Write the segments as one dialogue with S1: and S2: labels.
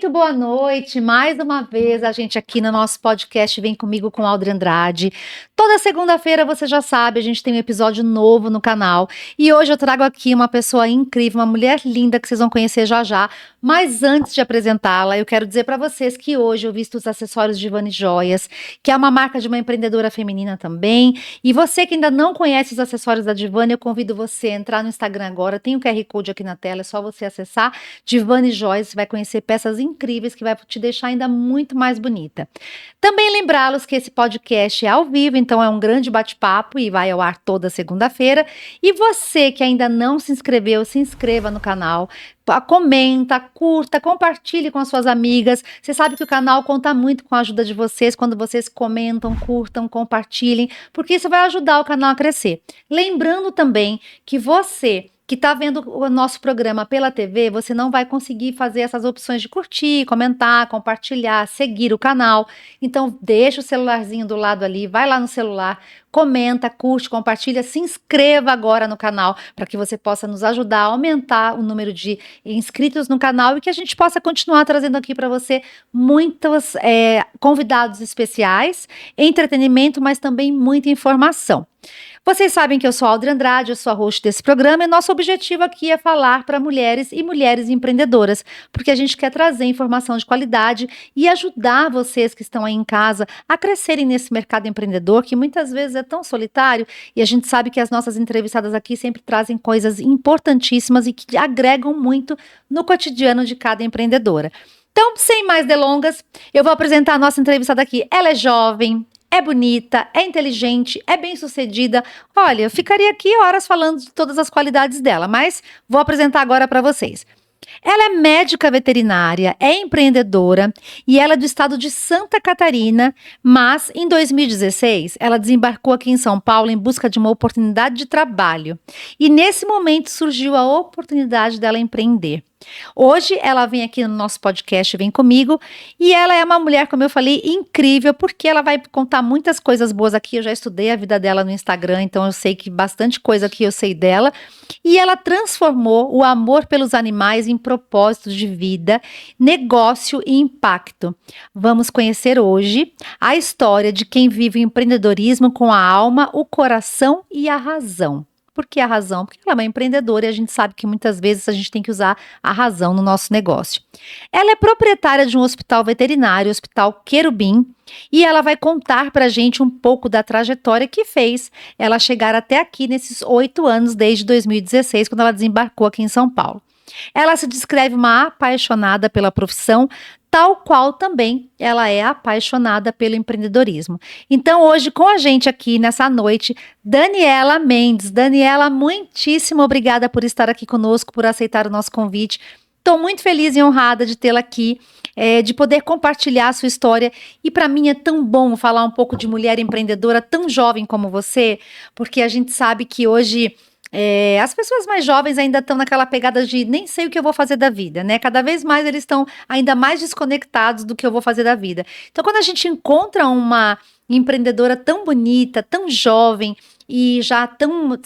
S1: Muito boa noite, mais uma vez a gente aqui no nosso podcast Vem Comigo com Audrey Andrade. Toda segunda-feira, você já sabe, a gente tem um episódio novo no canal e hoje eu trago aqui uma pessoa incrível, uma mulher linda que vocês vão conhecer já já, mas antes de apresentá-la, eu quero dizer para vocês que hoje eu visto os acessórios de Vani Joias, que é uma marca de uma empreendedora feminina também, e você que ainda não conhece os acessórios da Divani, eu convido você a entrar no Instagram agora, tem o QR Code aqui na tela, é só você acessar Divani Joias, você vai conhecer peças incríveis que vai te deixar ainda muito mais bonita. Também lembrá-los que esse podcast é ao vivo, então é um grande bate-papo e vai ao ar toda segunda-feira. E você que ainda não se inscreveu, se inscreva no canal, comenta, curta, compartilhe com as suas amigas. Você sabe que o canal conta muito com a ajuda de vocês quando vocês comentam, curtam, compartilhem, porque isso vai ajudar o canal a crescer. Lembrando também que você que está vendo o nosso programa pela TV, você não vai conseguir fazer essas opções de curtir, comentar, compartilhar, seguir o canal. Então, deixa o celularzinho do lado ali, vai lá no celular, comenta, curte, compartilha, se inscreva agora no canal para que você possa nos ajudar a aumentar o número de inscritos no canal e que a gente possa continuar trazendo aqui para você muitos convidados especiais, entretenimento, mas também muita informação. Vocês sabem que eu sou a Audrey Andrade, eu sou a host desse programa e nosso objetivo aqui é falar para mulheres e mulheres empreendedoras, porque a gente quer trazer informação de qualidade e ajudar vocês que estão aí em casa a crescerem nesse mercado empreendedor que muitas vezes é tão solitário e a gente sabe que as nossas entrevistadas aqui sempre trazem coisas importantíssimas e que agregam muito no cotidiano de cada empreendedora. Então, sem mais delongas, eu vou apresentar a nossa entrevistada aqui. Ela é jovem, é bonita, é inteligente, é bem-sucedida. Olha, eu ficaria aqui horas falando de todas as qualidades dela, mas vou apresentar agora para vocês. Ela é médica veterinária, é empreendedora e ela é do estado de Santa Catarina, mas em 2016 ela desembarcou aqui em São Paulo em busca de uma oportunidade de trabalho. E nesse momento surgiu a oportunidade dela empreender. Hoje ela vem aqui no nosso podcast Vem Comigo e ela é uma mulher, como eu falei, incrível porque ela vai contar muitas coisas boas aqui, eu já estudei a vida dela no Instagram, então eu sei que bastante coisa aqui eu sei dela e ela transformou o amor pelos animais em propósito de vida, negócio e impacto. Vamos conhecer hoje a história de quem vive o empreendedorismo com a alma, o coração e a razão. Por que a razão? Porque ela é uma empreendedora e a gente sabe que muitas vezes a gente tem que usar a razão no nosso negócio. Ela é proprietária de um hospital veterinário, o Hospital Querubim, e ela vai contar para a gente um pouco da trajetória que fez ela chegar até aqui nesses 8 anos, desde 2016, quando ela desembarcou aqui em São Paulo. Ela se descreve uma apaixonada pela profissão, tal qual também ela é apaixonada pelo empreendedorismo. Então, hoje com a gente aqui nessa noite, Daniela Mendes. Daniela, muitíssimo obrigada por estar aqui conosco, por aceitar o nosso convite. Estou muito feliz e honrada de tê-la aqui, de poder compartilhar a sua história. E para mim é tão bom falar um pouco de mulher empreendedora tão jovem como você, porque a gente sabe que hoje as pessoas mais jovens ainda estão naquela pegada de nem sei o que eu vou fazer da vida, né? Cada vez mais eles estão ainda mais desconectados do que eu vou fazer da vida. Então, quando a gente encontra uma empreendedora tão bonita, tão jovem e já tão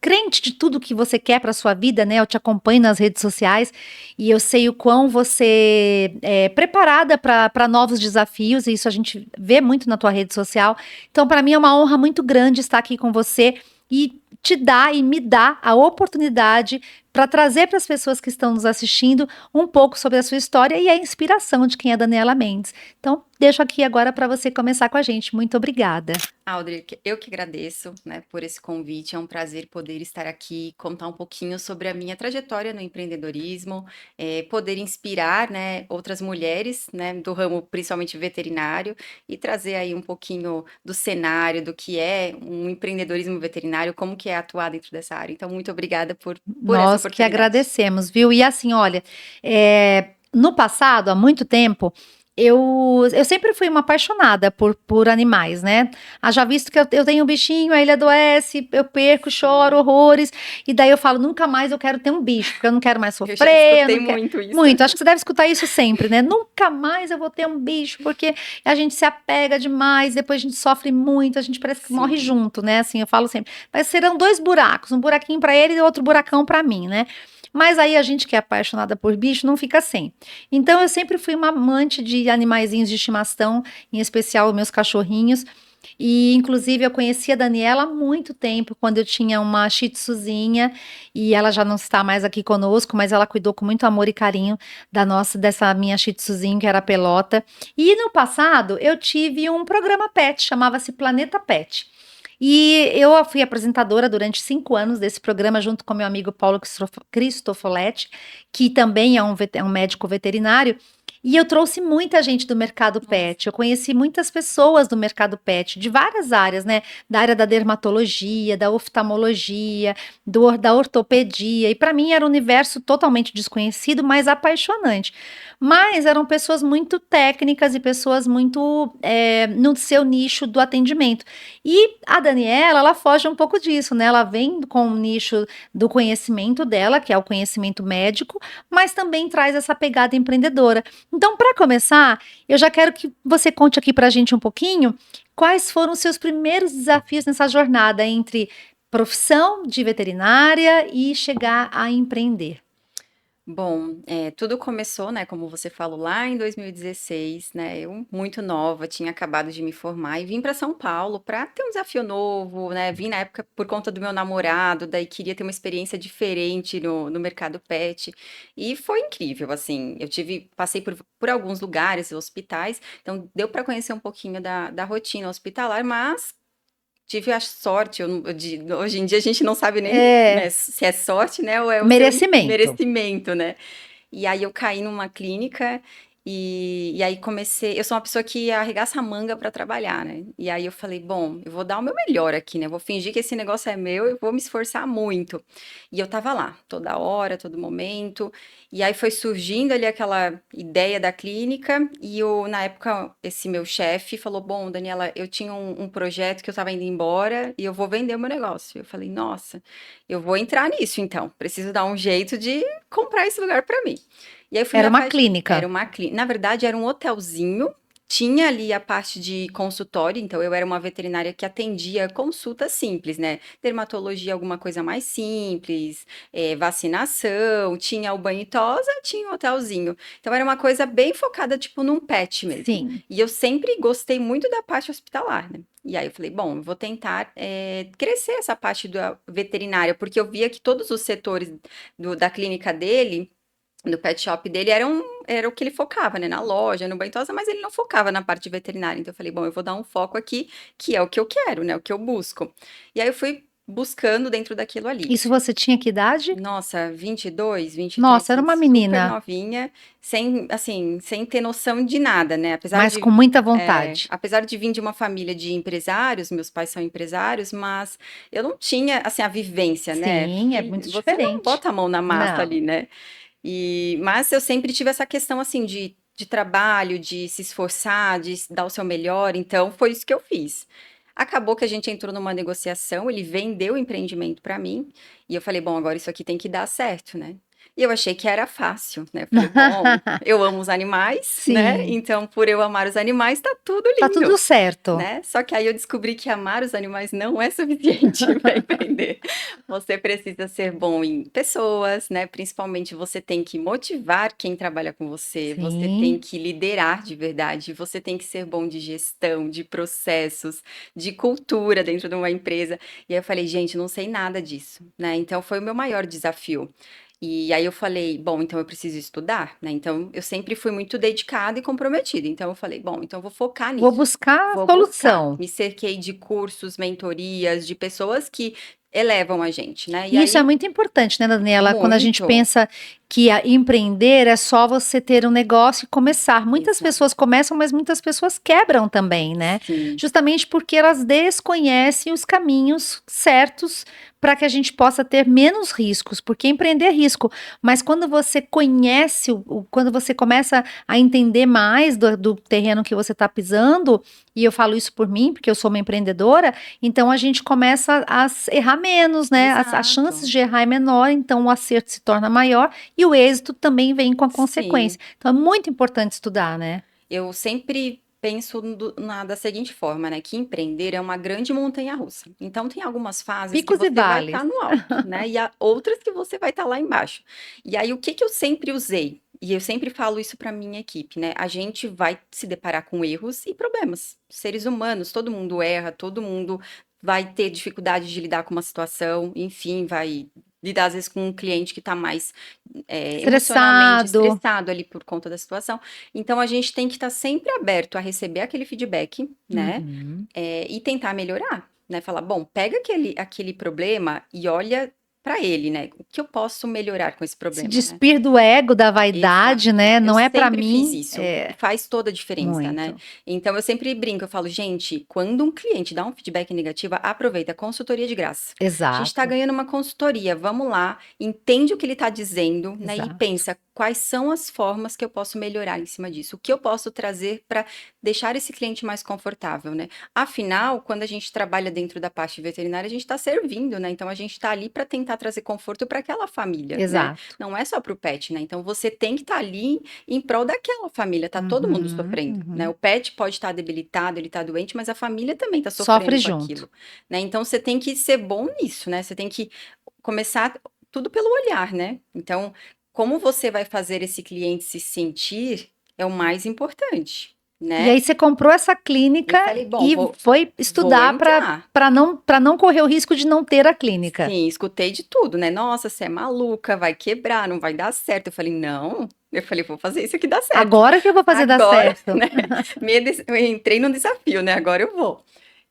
S1: crente de tudo que você quer para sua vida, né? Eu te acompanho nas redes sociais e eu sei o quão você é preparada para novos desafios, e isso a gente vê muito na tua rede social. Então, para mim é uma honra muito grande estar aqui com você e te dá e me dá a oportunidade para trazer para as pessoas que estão nos assistindo um pouco sobre a sua história e a inspiração de quem é Daniela Mendes. Então, deixo aqui agora para você começar com a gente. Muito obrigada.
S2: Audrey, eu que agradeço, né, por esse convite. É um prazer poder estar aqui, contar um pouquinho sobre a minha trajetória no empreendedorismo, poder inspirar, né, outras mulheres, né, do ramo principalmente veterinário e trazer aí um pouquinho do cenário, do que é um empreendedorismo veterinário, como que é atuar dentro dessa área. Então, muito obrigada por essa
S1: Nós que
S2: oportunidade.
S1: agradecemos, viu? E assim, olha, no passado, há muito tempo, eu sempre fui uma apaixonada por animais, né? Haja visto que eu tenho um bichinho, aí ele adoece, eu perco, choro horrores, e daí eu falo, nunca mais eu quero ter um bicho, porque eu não quero mais
S2: Eu já
S1: sofrer.
S2: escutei
S1: não quero...
S2: muito isso.
S1: Muito, acho que você deve escutar isso sempre, né? Nunca mais eu vou ter um bicho, porque a gente se apega demais, depois a gente sofre muito, a gente parece que
S2: Sim.
S1: morre junto, né? Assim, eu falo sempre, mas serão 2 buracos, um buraquinho pra ele e outro buracão pra mim, né? Mas aí a gente que é apaixonada por bicho não fica sem. Então eu sempre fui uma amante de animaizinhos de estimação, em especial meus cachorrinhos. E inclusive eu conheci a Daniela há muito tempo, quando eu tinha uma Shih Tzuzinha, e ela já não está mais aqui conosco, mas ela cuidou com muito amor e carinho dessa minha Shih Tzuzinho, que era a Pelota. E no passado eu tive um programa pet, chamava-se Planeta Pet. E eu fui apresentadora durante 5 anos desse programa, junto com meu amigo Paulo Cristofoletti, que também é um médico veterinário. E eu trouxe muita gente do mercado pet. Eu conheci muitas pessoas do mercado pet, de várias áreas, né? Da área da dermatologia, da oftalmologia, da ortopedia. E para mim era um universo totalmente desconhecido, mas apaixonante. Mas eram pessoas muito técnicas e pessoas muito no seu nicho do atendimento. E a Daniela, ela foge um pouco disso, né? Ela vem com o nicho do conhecimento dela, que é o conhecimento médico, mas também traz essa pegada empreendedora. Então, para começar, eu já quero que você conte aqui para a gente um pouquinho quais foram os seus primeiros desafios nessa jornada entre profissão de veterinária e chegar a empreender.
S2: Bom, tudo começou, né, como você falou, lá em 2016, né, eu muito nova, tinha acabado de me formar e vim para São Paulo para ter um desafio novo, né, vim na época por conta do meu namorado, daí queria ter uma experiência diferente no mercado pet, e foi incrível, assim, passei por alguns lugares, hospitais, então deu para conhecer um pouquinho da rotina hospitalar, mas tive a sorte, hoje em dia a gente não sabe nem, né,
S1: É,
S2: se é sorte, né, ou é o seu
S1: merecimento.
S2: merecimento, né. E aí eu caí numa clínica e aí comecei. Eu sou uma pessoa que arregaça a manga para trabalhar, né? E aí eu falei, bom, eu vou dar o meu melhor aqui, né? Vou fingir que esse negócio é meu e vou me esforçar muito. E eu tava lá, toda hora, todo momento. E aí foi surgindo ali aquela ideia da clínica. E na época, esse meu chefe falou: Bom, Daniela, eu tinha um projeto que eu tava indo embora e eu vou vender o meu negócio. Eu falei, nossa, eu vou entrar nisso então. Preciso dar um jeito de comprar esse lugar para mim. E aí eu fui me
S1: Era uma
S2: apaixonar. Era
S1: clínica.
S2: uma clínica. Na verdade, era um hotelzinho. Tinha ali a parte de consultório, então eu era uma veterinária que atendia consulta simples, né? Dermatologia, alguma coisa mais simples, vacinação, tinha o banho e tosa, tinha o hotelzinho. Então era uma coisa bem focada, tipo, num pet mesmo.
S1: Sim.
S2: E eu sempre gostei muito da parte hospitalar, né? E aí eu falei, bom, eu vou tentar crescer essa parte da veterinária, porque eu via que todos os setores da clínica dele, do pet shop dele, era o que ele focava, né? Na loja, no Bentosa, mas ele não focava na parte veterinária. Então eu falei, bom, eu vou dar um foco aqui, que é o que eu quero, né? O que eu busco. E aí eu fui buscando dentro daquilo ali.
S1: Isso você tinha que idade?
S2: Nossa, 22, 23,
S1: Nossa, era uma
S2: super
S1: menina,
S2: novinha, sem, assim, sem ter noção de nada, né?
S1: mas com muita vontade.
S2: Apesar de vir de uma família de empresários, meus pais são empresários, mas eu não tinha, assim, a vivência, né?
S1: Sim, é muito
S2: Você não
S1: diferente.
S2: bota a mão na massa
S1: Não.
S2: ali, né? Mas eu sempre tive essa questão, assim, de trabalho, de se esforçar, de dar o seu melhor, então foi isso que eu fiz. Acabou que a gente entrou numa negociação, ele vendeu o empreendimento para mim, e eu falei, bom, agora isso aqui tem que dar certo, né? E eu achei que era fácil, né? Eu falei, bom, eu amo os animais, né?
S1: Sim,
S2: Então, por eu amar os animais, tá tudo
S1: tá tudo
S2: lindo,
S1: certo.
S2: né? Só que aí eu descobri que amar os animais não é suficiente para empreender. Você precisa ser bom em pessoas, né? Principalmente você tem que motivar quem trabalha com você, você tem
S1: Sim.
S2: que liderar de verdade, você tem que ser bom de gestão, de processos, de cultura dentro de uma empresa. E aí eu falei, gente, não sei nada disso, né? Então foi o meu maior desafio. E aí eu falei, bom, então eu preciso estudar, né? Então eu sempre fui muito dedicada e comprometida. Então eu falei, bom, então eu vou focar
S1: Vou
S2: nisso.
S1: buscar a
S2: Vou buscar.
S1: solução.
S2: Me cerquei de cursos, mentorias, de pessoas que elevam a gente, né? E
S1: E isso é
S2: aí,
S1: muito importante, né, Daniela? Quando a gente
S2: muito.
S1: pensa que empreender é só você ter um negócio e começar. Muitas
S2: Exato.
S1: pessoas começam, mas muitas pessoas quebram também, né?
S2: Sim,
S1: Justamente porque elas desconhecem os caminhos certos para que a gente possa ter menos riscos, porque empreender é risco, mas quando você conhece, quando você começa a entender mais do terreno que você está pisando, e eu falo isso por mim, porque eu sou uma empreendedora, então a gente começa a errar menos, né? As chances
S2: exato.
S1: de errar é menor, então o acerto se torna maior e o êxito também vem com a
S2: Sim.
S1: consequência. Então é muito importante estudar, né?
S2: Eu sempre penso da seguinte forma, né? Que empreender é uma grande montanha-russa. Então, tem algumas fases que
S1: Picos e
S2: você vai
S1: vales.
S2: estar no alto, né? E há outras que você vai estar lá embaixo. E aí, o que que eu sempre usei? E eu sempre falo isso para minha equipe, né? A gente vai se deparar com erros e problemas. Seres humanos, todo mundo erra, todo mundo vai ter dificuldade de lidar com uma situação, enfim, vai lidar às vezes com um cliente que está mais emocionalmente
S1: Estressado.
S2: estressado ali por conta da situação. Então a gente tem que estar sempre aberto a receber aquele feedback, né?
S1: Uhum.
S2: E tentar melhorar, né? Falar, bom, pega aquele problema e olha para ele, né? O que eu posso melhorar com esse
S1: Se
S2: problema, né?
S1: despir do ego, da
S2: Exato.
S1: vaidade, né?
S2: Eu
S1: Não é para
S2: sempre fiz
S1: mim,
S2: isso e faz toda a diferença, né.
S1: muito.
S2: Então eu sempre brinco, eu falo: "Gente, quando um cliente dá um feedback negativo, aproveita, consultoria de graça. A gente está
S1: Exato,
S2: ganhando uma consultoria, vamos lá, entende o que ele está dizendo, né, e
S1: exato.
S2: pensa quais são as formas que eu posso melhorar em cima disso, o que eu posso trazer para deixar esse cliente mais confortável, né". Afinal, quando a gente trabalha dentro da parte veterinária, a gente está servindo, né, então a gente está ali para tentar trazer conforto para aquela família, né.
S1: Exato.
S2: Não é só para o pet, né, então você tem que estar ali em prol daquela família, tá todo mundo
S1: Uhum,
S2: sofrendo, né,
S1: uhum.
S2: o pet pode estar debilitado, ele tá doente, mas a família também tá
S1: Sofre
S2: sofrendo com
S1: junto.
S2: aquilo, né, então você tem que ser bom nisso, né, você tem que começar tudo pelo olhar, né, então como você vai fazer esse cliente se sentir é o mais importante,
S1: E
S2: né.
S1: aí você comprou essa
S2: Eu
S1: clínica
S2: falei: "Bom,
S1: e foi
S2: vou
S1: estudar para
S2: entrar".
S1: para não correr o risco de não ter a clínica.
S2: Sim, escutei de tudo, né. "Nossa, você é maluca, vai quebrar, não vai dar certo". Eu falei: "Não", eu falei: "Vou fazer isso aqui dar certo".
S1: Agora que eu vou fazer dar
S2: Agora,
S1: certo.
S2: né, eu entrei num desafio, né, agora eu vou.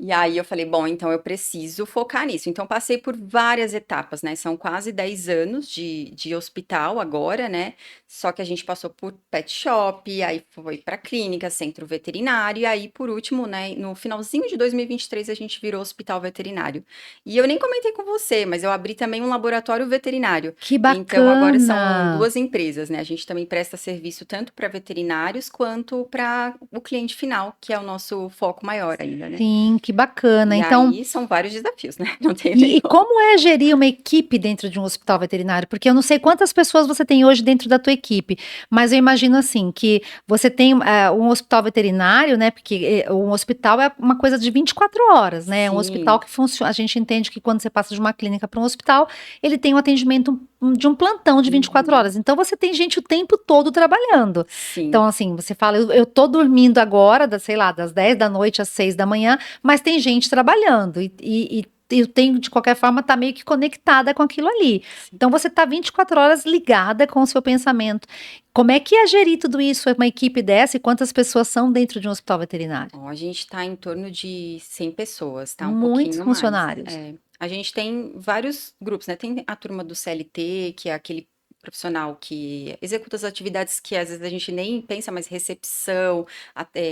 S2: E aí eu falei: "Bom, então eu preciso focar nisso". Então passei por várias etapas, né, são quase 10 anos de hospital agora, né, só que a gente passou por pet shop, aí foi pra clínica, centro veterinário, e aí por último, né, no finalzinho de 2023 a gente virou hospital veterinário. E eu nem comentei com você, mas eu abri também um laboratório veterinário.
S1: Que
S2: Então agora são
S1: bacana.
S2: 2 empresas, né, a gente também presta serviço tanto para veterinários quanto para o cliente final, que é o nosso foco maior ainda, né.
S1: Sim, que bacana.
S2: E
S1: Então,
S2: aí são vários desafios, né, não tem nem
S1: e
S2: como.
S1: como é gerir uma equipe dentro de um hospital veterinário? Porque eu não sei quantas pessoas você tem hoje dentro da tua equipe, mas eu imagino assim, que você tem, um hospital veterinário, né, porque, um hospital é uma coisa de 24 horas, né, um hospital
S2: Sim,
S1: que funciona, a gente entende que quando você passa de uma clínica para um hospital, ele tem um atendimento de um plantão de 24
S2: uhum,
S1: horas, então você tem gente o tempo todo trabalhando. Então
S2: sim.
S1: assim, você fala: "Eu tô dormindo agora das, sei lá, das 10 da noite às 6 da manhã", mas tem gente trabalhando e eu tenho, de qualquer forma, estar meio que conectada com aquilo ali. Então você está 24 horas ligada com o seu pensamento. Como é que é gerir tudo isso? É uma equipe dessa e quantas pessoas são dentro de um hospital veterinário?
S2: Ó, a gente está em torno de 100 pessoas, tá, um
S1: Muitos
S2: pouquinho mais.
S1: funcionários.
S2: É. A gente tem vários grupos, né, tem a turma do CLT, que é aquele profissional que executa as atividades que às vezes a gente nem pensa, mas recepção,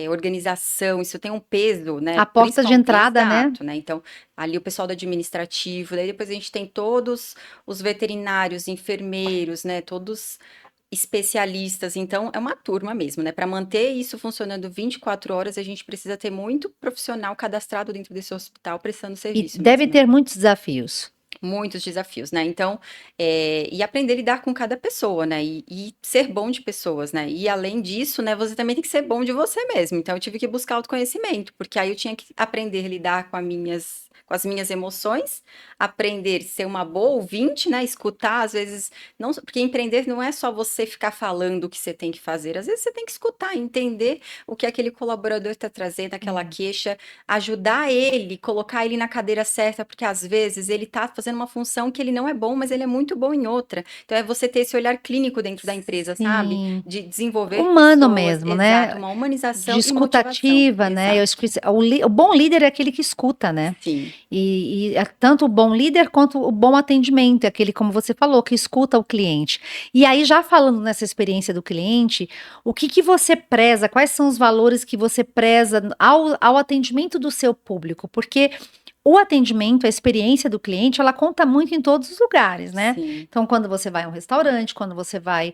S2: organização, isso tem um peso, né,
S1: A porta de entrada, né?
S2: exato, né, então, ali o pessoal do administrativo, daí depois a gente tem todos os veterinários, enfermeiros, né, todos especialistas, então é uma turma mesmo, né, para manter isso funcionando 24 horas, a gente precisa ter muito profissional cadastrado dentro desse hospital prestando
S1: E
S2: serviço
S1: deve
S2: mesmo, né.
S1: ter muitos desafios.
S2: Muitos desafios, né, então, e aprender a lidar com cada pessoa, né, e ser bom de pessoas, né, e além disso, né, você também tem que ser bom de você mesmo, então eu tive que buscar autoconhecimento, porque aí eu tinha que aprender a lidar com as minhas emoções, aprender a ser uma boa ouvinte, né, escutar às vezes, não porque empreender não é só você ficar falando o que você tem que fazer, às vezes você tem que escutar, entender o que aquele colaborador está trazendo, aquela
S1: É.
S2: queixa, ajudar ele, colocar ele na cadeira certa, porque às vezes ele está fazendo uma função que ele não é bom, mas ele é muito bom em outra. Então é você ter esse olhar clínico dentro da empresa, sabe?
S1: Sim.
S2: De desenvolver
S1: Humano
S2: pessoas,
S1: mesmo,
S2: exato,
S1: né?
S2: uma
S1: De
S2: humanização e motivação,
S1: escutativa, né? Eu acho
S2: exato.
S1: que o bom líder é aquele que escuta, né?
S2: Sim,
S1: E é tanto o bom líder quanto o bom atendimento, é aquele, como você falou, que escuta o cliente. E aí, já falando nessa experiência do cliente, o que que você preza? Quais são os valores que você preza ao atendimento do seu público? Porque o atendimento, a experiência do cliente, ela conta muito em todos os lugares, né?
S2: sim.
S1: Então, quando você vai a um restaurante, quando você vai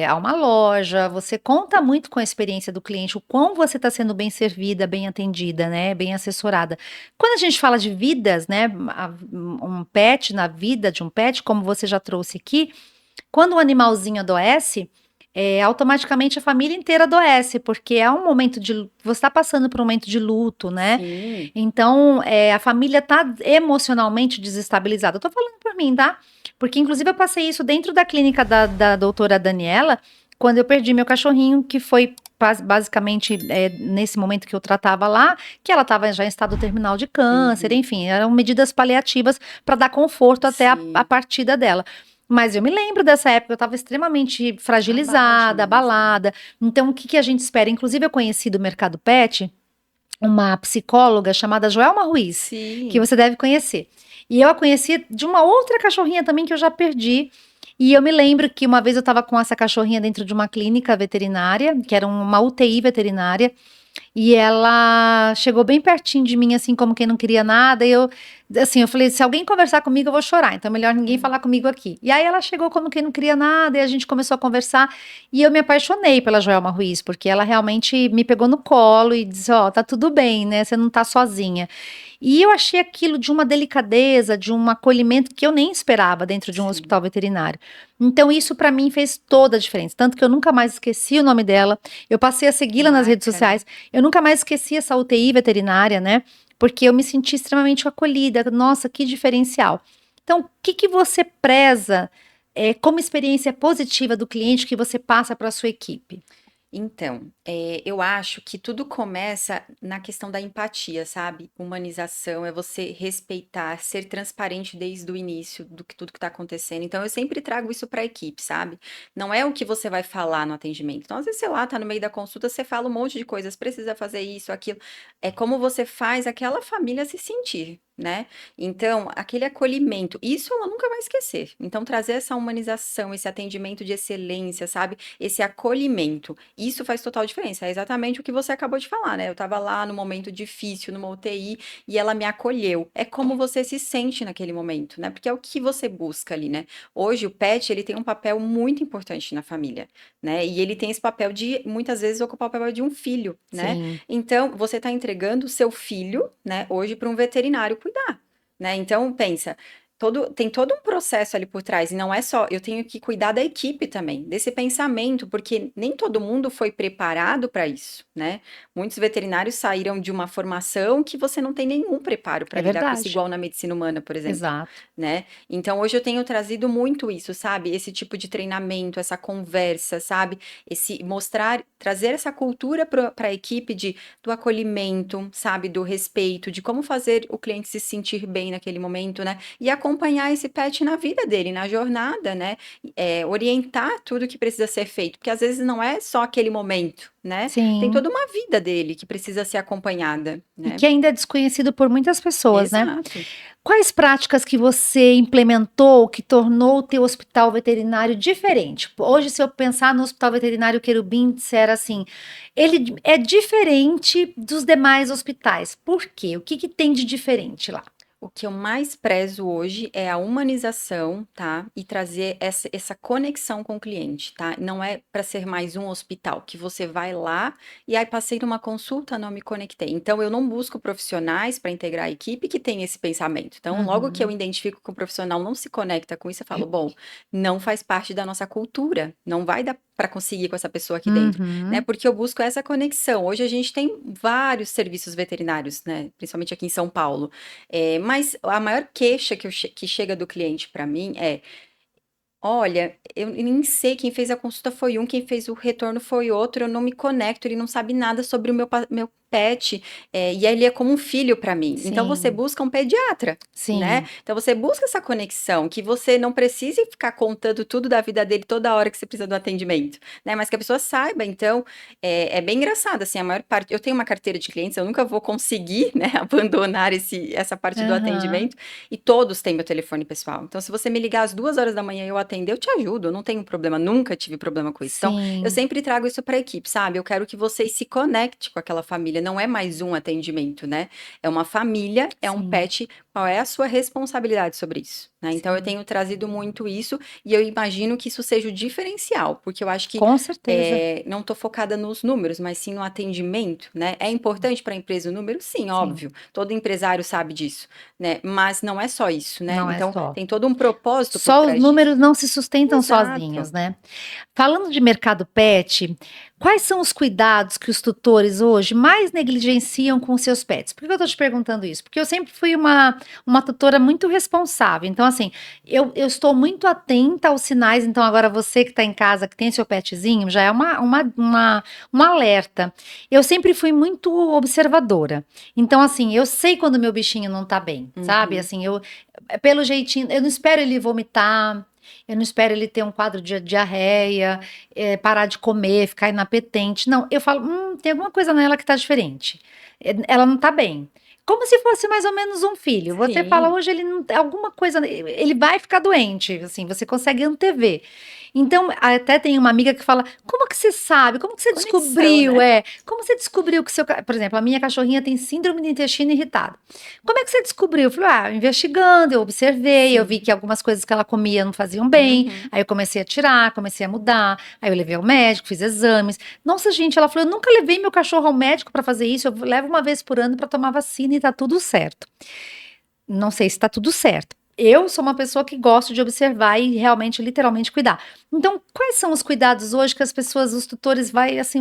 S1: a uma loja, você conta muito com a experiência do cliente, o quão você está sendo bem servida, bem atendida, né? Bem assessorada. Quando a gente fala de vidas, né? Um pet, na vida de um pet, como você já trouxe aqui, quando um animalzinho adoece, automaticamente a família inteira adoece, porque é um momento você está passando por um momento de luto, né?
S2: Sim.
S1: Então, a família tá emocionalmente desestabilizada. Eu tô falando por mim, tá? Porque, inclusive, eu passei isso dentro da clínica da doutora Daniela, quando eu perdi meu cachorrinho, que foi basicamente nesse momento que eu tratava lá, que ela estava já em estado terminal de câncer,
S2: Uhum.
S1: enfim, eram medidas paliativas para dar conforto até a
S2: Sim.
S1: partida dela. Mas eu me lembro dessa época, eu estava extremamente fragilizada,
S2: Abaladinha, sim.
S1: abalada. Então, o que a gente espera? Inclusive, eu conheci do mercado pet uma psicóloga chamada Joelma Ruiz, que
S2: Sim.
S1: você deve conhecer. E eu a conheci de uma outra cachorrinha também que eu já perdi. E eu me lembro que uma vez eu estava com essa cachorrinha dentro de uma clínica veterinária, que era uma UTI veterinária, e ela chegou bem pertinho de mim, assim, como quem não queria nada. E eu falei: se alguém conversar comigo, eu vou chorar. Então, é melhor ninguém
S2: Hum.
S1: falar comigo aqui. E aí, ela chegou como quem não queria nada. E a gente começou a conversar. E eu me apaixonei pela Joelma Ruiz, porque ela realmente me pegou no colo e disse: ó, tá tudo bem, né? Você não tá sozinha. E eu achei aquilo de uma delicadeza, de um acolhimento que eu nem esperava dentro de um
S2: Sim.
S1: hospital veterinário. Então, isso para mim fez toda a diferença. Tanto que eu nunca mais esqueci o nome dela. Eu passei a segui-la nas redes
S2: Marca, né?
S1: sociais. Eu nunca mais esqueci essa UTI veterinária, né? Porque eu me senti extremamente acolhida. Nossa, que diferencial. Então, o que você preza como experiência positiva do cliente que você passa para a sua equipe?
S2: Então, eu acho que tudo começa na questão da empatia, sabe? Humanização, é você respeitar, ser transparente desde o início do que tudo que está acontecendo. Então, eu sempre trago isso para a equipe, sabe? Não é o que você vai falar no atendimento. Então, às vezes, sei lá, tá no meio da consulta, você fala um monte de coisas, precisa fazer isso, aquilo. É como você faz aquela família se sentir, né? Então, aquele acolhimento, isso ela nunca vai esquecer. Então, trazer essa humanização, esse atendimento de excelência, sabe? Esse acolhimento. Isso faz total diferença. É exatamente o que você acabou de falar, né? Eu estava lá no momento difícil, numa UTI, e ela me acolheu. É como você se sente naquele momento, né? Porque é o que você busca ali, né? Hoje o pet, ele tem um papel muito importante na família, né? E ele tem esse papel de, muitas vezes, ocupar o papel de um filho, né?
S1: Sim,
S2: Então, você está entregando o seu filho, né, hoje para um veterinário cuidar, né? Então, pensa, tem todo um processo ali por trás, e não é só, eu tenho que cuidar da equipe também, desse pensamento, porque nem todo mundo foi preparado para isso, né? Muitos veterinários saíram de uma formação que você não tem nenhum preparo para
S1: é
S2: lidar com isso,
S1: verdade.
S2: igual na medicina humana, por exemplo,
S1: Exato.
S2: né? Então, hoje eu tenho trazido muito isso, sabe? Esse tipo de treinamento, essa conversa, sabe? Esse mostrar, trazer essa cultura para a equipe do acolhimento, sabe? Do respeito, de como fazer o cliente se sentir bem naquele momento, né? E acompanhar esse pet na vida dele, na jornada, né? Orientar tudo que precisa ser feito, porque às vezes não é só aquele momento, né? Tem
S1: Sim.
S2: toda uma vida dele que precisa ser acompanhada,
S1: E
S2: né?
S1: que ainda é desconhecido por muitas pessoas, né?
S2: Exato.
S1: Quais práticas que você implementou que tornou o teu hospital veterinário diferente? Hoje, se eu pensar no Hospital Veterinário Querubim, disser assim, ele é diferente dos demais hospitais. Por quê? O que tem de diferente lá?
S2: O que eu mais prezo hoje é a humanização, tá? E trazer essa conexão com o cliente, tá? Não é para ser mais um hospital que você vai lá e aí passei numa consulta, não me conectei. Então eu não busco profissionais para integrar a equipe que tem esse pensamento. Então, logo que eu
S1: Uhum,
S2: identifico que o profissional não se conecta com isso, eu falo, bom, não faz parte da nossa cultura, não vai dar para conseguir com essa pessoa aqui dentro, né?
S1: uhum.
S2: Porque eu busco essa conexão. Hoje a gente tem vários serviços veterinários, né? Principalmente aqui em São Paulo. Mas a maior queixa que chega do cliente para mim é: olha, eu nem sei, quem fez a consulta foi um, quem fez o retorno foi outro, eu não me conecto, ele não sabe nada sobre o meu pet, e ele é como um filho para mim. Então você
S1: Sim,
S2: busca um pediatra, né?
S1: sim.
S2: Então você busca essa conexão, que você não precise ficar contando tudo da vida dele toda hora que você precisa do atendimento, né? Mas que a pessoa saiba. Então, é bem engraçado, assim, a maior parte. Eu tenho uma carteira de clientes, eu nunca vou conseguir, né, abandonar essa parte do
S1: Aham,
S2: atendimento, e todos têm meu telefone pessoal. Então, se você me ligar às 2 horas da manhã e eu atender, eu te ajudo, eu não tenho problema, nunca tive problema com isso. Então, eu
S1: sim,
S2: sempre trago isso para a equipe, sabe? Eu quero que vocês se conectem com aquela família, não é mais um atendimento, né? É uma família, é um
S1: sim,
S2: pet, qual é a sua responsabilidade sobre isso, né? Então, eu
S1: sim.
S2: tenho trazido muito isso e eu imagino que isso seja o diferencial, porque eu acho que
S1: Com certeza.
S2: não estou focada nos números, mas sim no atendimento, né? É importante para a empresa o número? Sim,
S1: Sim,
S2: óbvio. Todo empresário sabe disso, né? Mas não é só isso, né?
S1: não é
S2: Então,
S1: só.
S2: tem todo um propósito por
S1: Só os
S2: trás disso.
S1: números não se sustentam sozinhos,
S2: Exato.
S1: né? Falando de mercado pet, quais são os cuidados que os tutores hoje mais negligenciam com seus pets? Por que eu estou te perguntando isso? Porque eu sempre fui uma tutora muito responsável. Então, assim, eu estou muito atenta aos sinais. Então, agora você que está em casa, que tem seu petzinho, já é um alerta. Eu sempre fui muito observadora. Então, assim, eu sei quando meu bichinho não está bem, sabe?
S2: Uhum.
S1: Assim, pelo jeitinho, eu não espero ele vomitar. Eu não espero ele ter um quadro de diarreia, parar de comer, ficar inapetente. Não, eu falo, tem alguma coisa nela que tá diferente. Ela não tá bem. Como se fosse mais ou menos um filho. Você fala,
S2: Sim,
S1: hoje ele não, alguma coisa, ele vai ficar doente, assim, você consegue antever. Então, até tem uma amiga que fala, como que você sabe? Como que você
S2: conexão,
S1: descobriu?
S2: né?
S1: Como você descobriu que por exemplo, a minha cachorrinha tem síndrome do intestino irritado. Como é que você descobriu? Eu falei, investigando, eu observei, eu vi
S2: Sim.
S1: que algumas coisas que ela comia não faziam bem,
S2: Uhum.
S1: aí eu comecei a tirar, comecei a mudar, aí eu levei ao médico, fiz exames. Nossa, gente, ela falou, eu nunca levei meu cachorro ao médico para fazer isso, eu levo uma vez por ano para tomar vacina e tá tudo certo. Não sei se tá tudo certo. Eu sou uma pessoa que gosto de observar e realmente, literalmente, cuidar. Então, quais são os cuidados hoje que as pessoas, os tutores,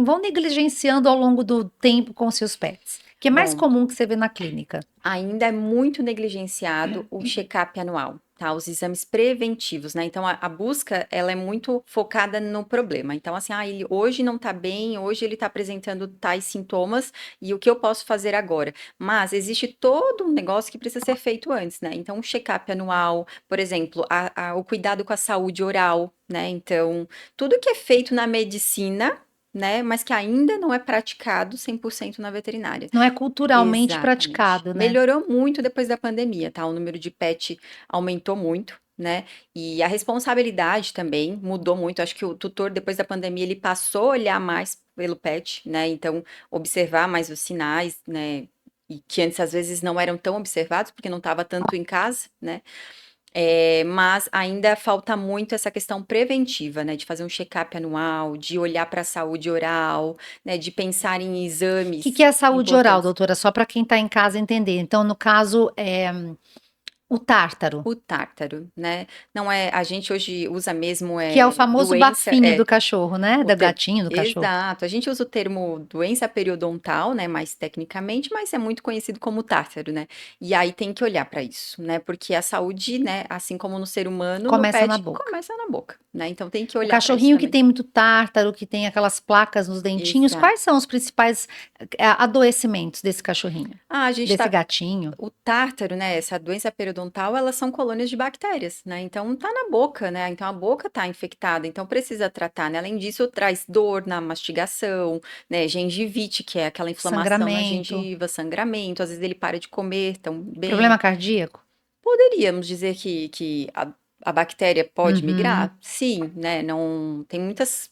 S1: vão negligenciando ao longo do tempo com seus pets? Que é mais
S2: Bom,
S1: comum que você vê na clínica.
S2: ainda é muito negligenciado o check-up anual, tá? Os exames preventivos, né? Então, a busca, ela é muito focada no problema. Então, assim, ele hoje não tá bem, hoje ele tá apresentando tais sintomas, e o que eu posso fazer agora? Mas existe todo um negócio que precisa ser feito antes, né? Então, um check-up anual, por exemplo, o cuidado com a saúde oral, né? Então, tudo que é feito na medicina, né, mas que ainda não é praticado 100% na veterinária.
S1: Não é culturalmente
S2: Exatamente.
S1: praticado, né?
S2: Melhorou muito depois da pandemia, tá? O número de pet aumentou muito, né? E a responsabilidade também mudou muito. Acho que o tutor, depois da pandemia, ele passou a olhar mais pelo pet, né? Então, observar mais os sinais, né? E que antes às vezes não eram tão observados, porque não estava tanto em casa, né? Mas ainda falta muito essa questão preventiva, né? De fazer um check-up anual, de olhar para a saúde oral, né? De pensar em
S1: O que
S2: exames
S1: é a saúde oral,
S2: importantes.
S1: doutora? Só para quem está em casa entender. Então, no caso, o tártaro,
S2: O tártaro, né? Não é, a gente hoje usa mesmo
S1: que é o famoso
S2: doença,
S1: bafinho do cachorro, né?
S2: o
S1: Do
S2: te-
S1: gatinho do cachorro.
S2: exato. A gente usa o termo doença periodontal, né? Mais tecnicamente, mas é muito conhecido como tártaro, né? E aí tem que olhar para isso, né? Porque a saúde, né? Assim como no ser humano, no
S1: Começa na
S2: pet
S1: boca.
S2: começa na boca, né? Então tem que
S1: O
S2: olhar para isso
S1: cachorrinho que
S2: também.
S1: tem muito tártaro, que tem aquelas placas nos dentinhos,
S2: Exato.
S1: quais são os principais adoecimentos desse cachorrinho?
S2: A gente
S1: Desse
S2: tá
S1: gatinho?
S2: O tártaro, né, essa doença periodontal, elas são colônias de bactérias, né? Então tá na boca, né? Então a boca tá infectada, então precisa tratar, né? Além disso, traz dor na mastigação, né? Gengivite, que é aquela inflamação na
S1: Sangramento?
S2: gengiva, sangramento, às vezes ele para de comer tão bem.
S1: Problema cardíaco?
S2: Poderíamos dizer que a bactéria pode
S1: Uhum,
S2: migrar? Sim, né? Não tem muitas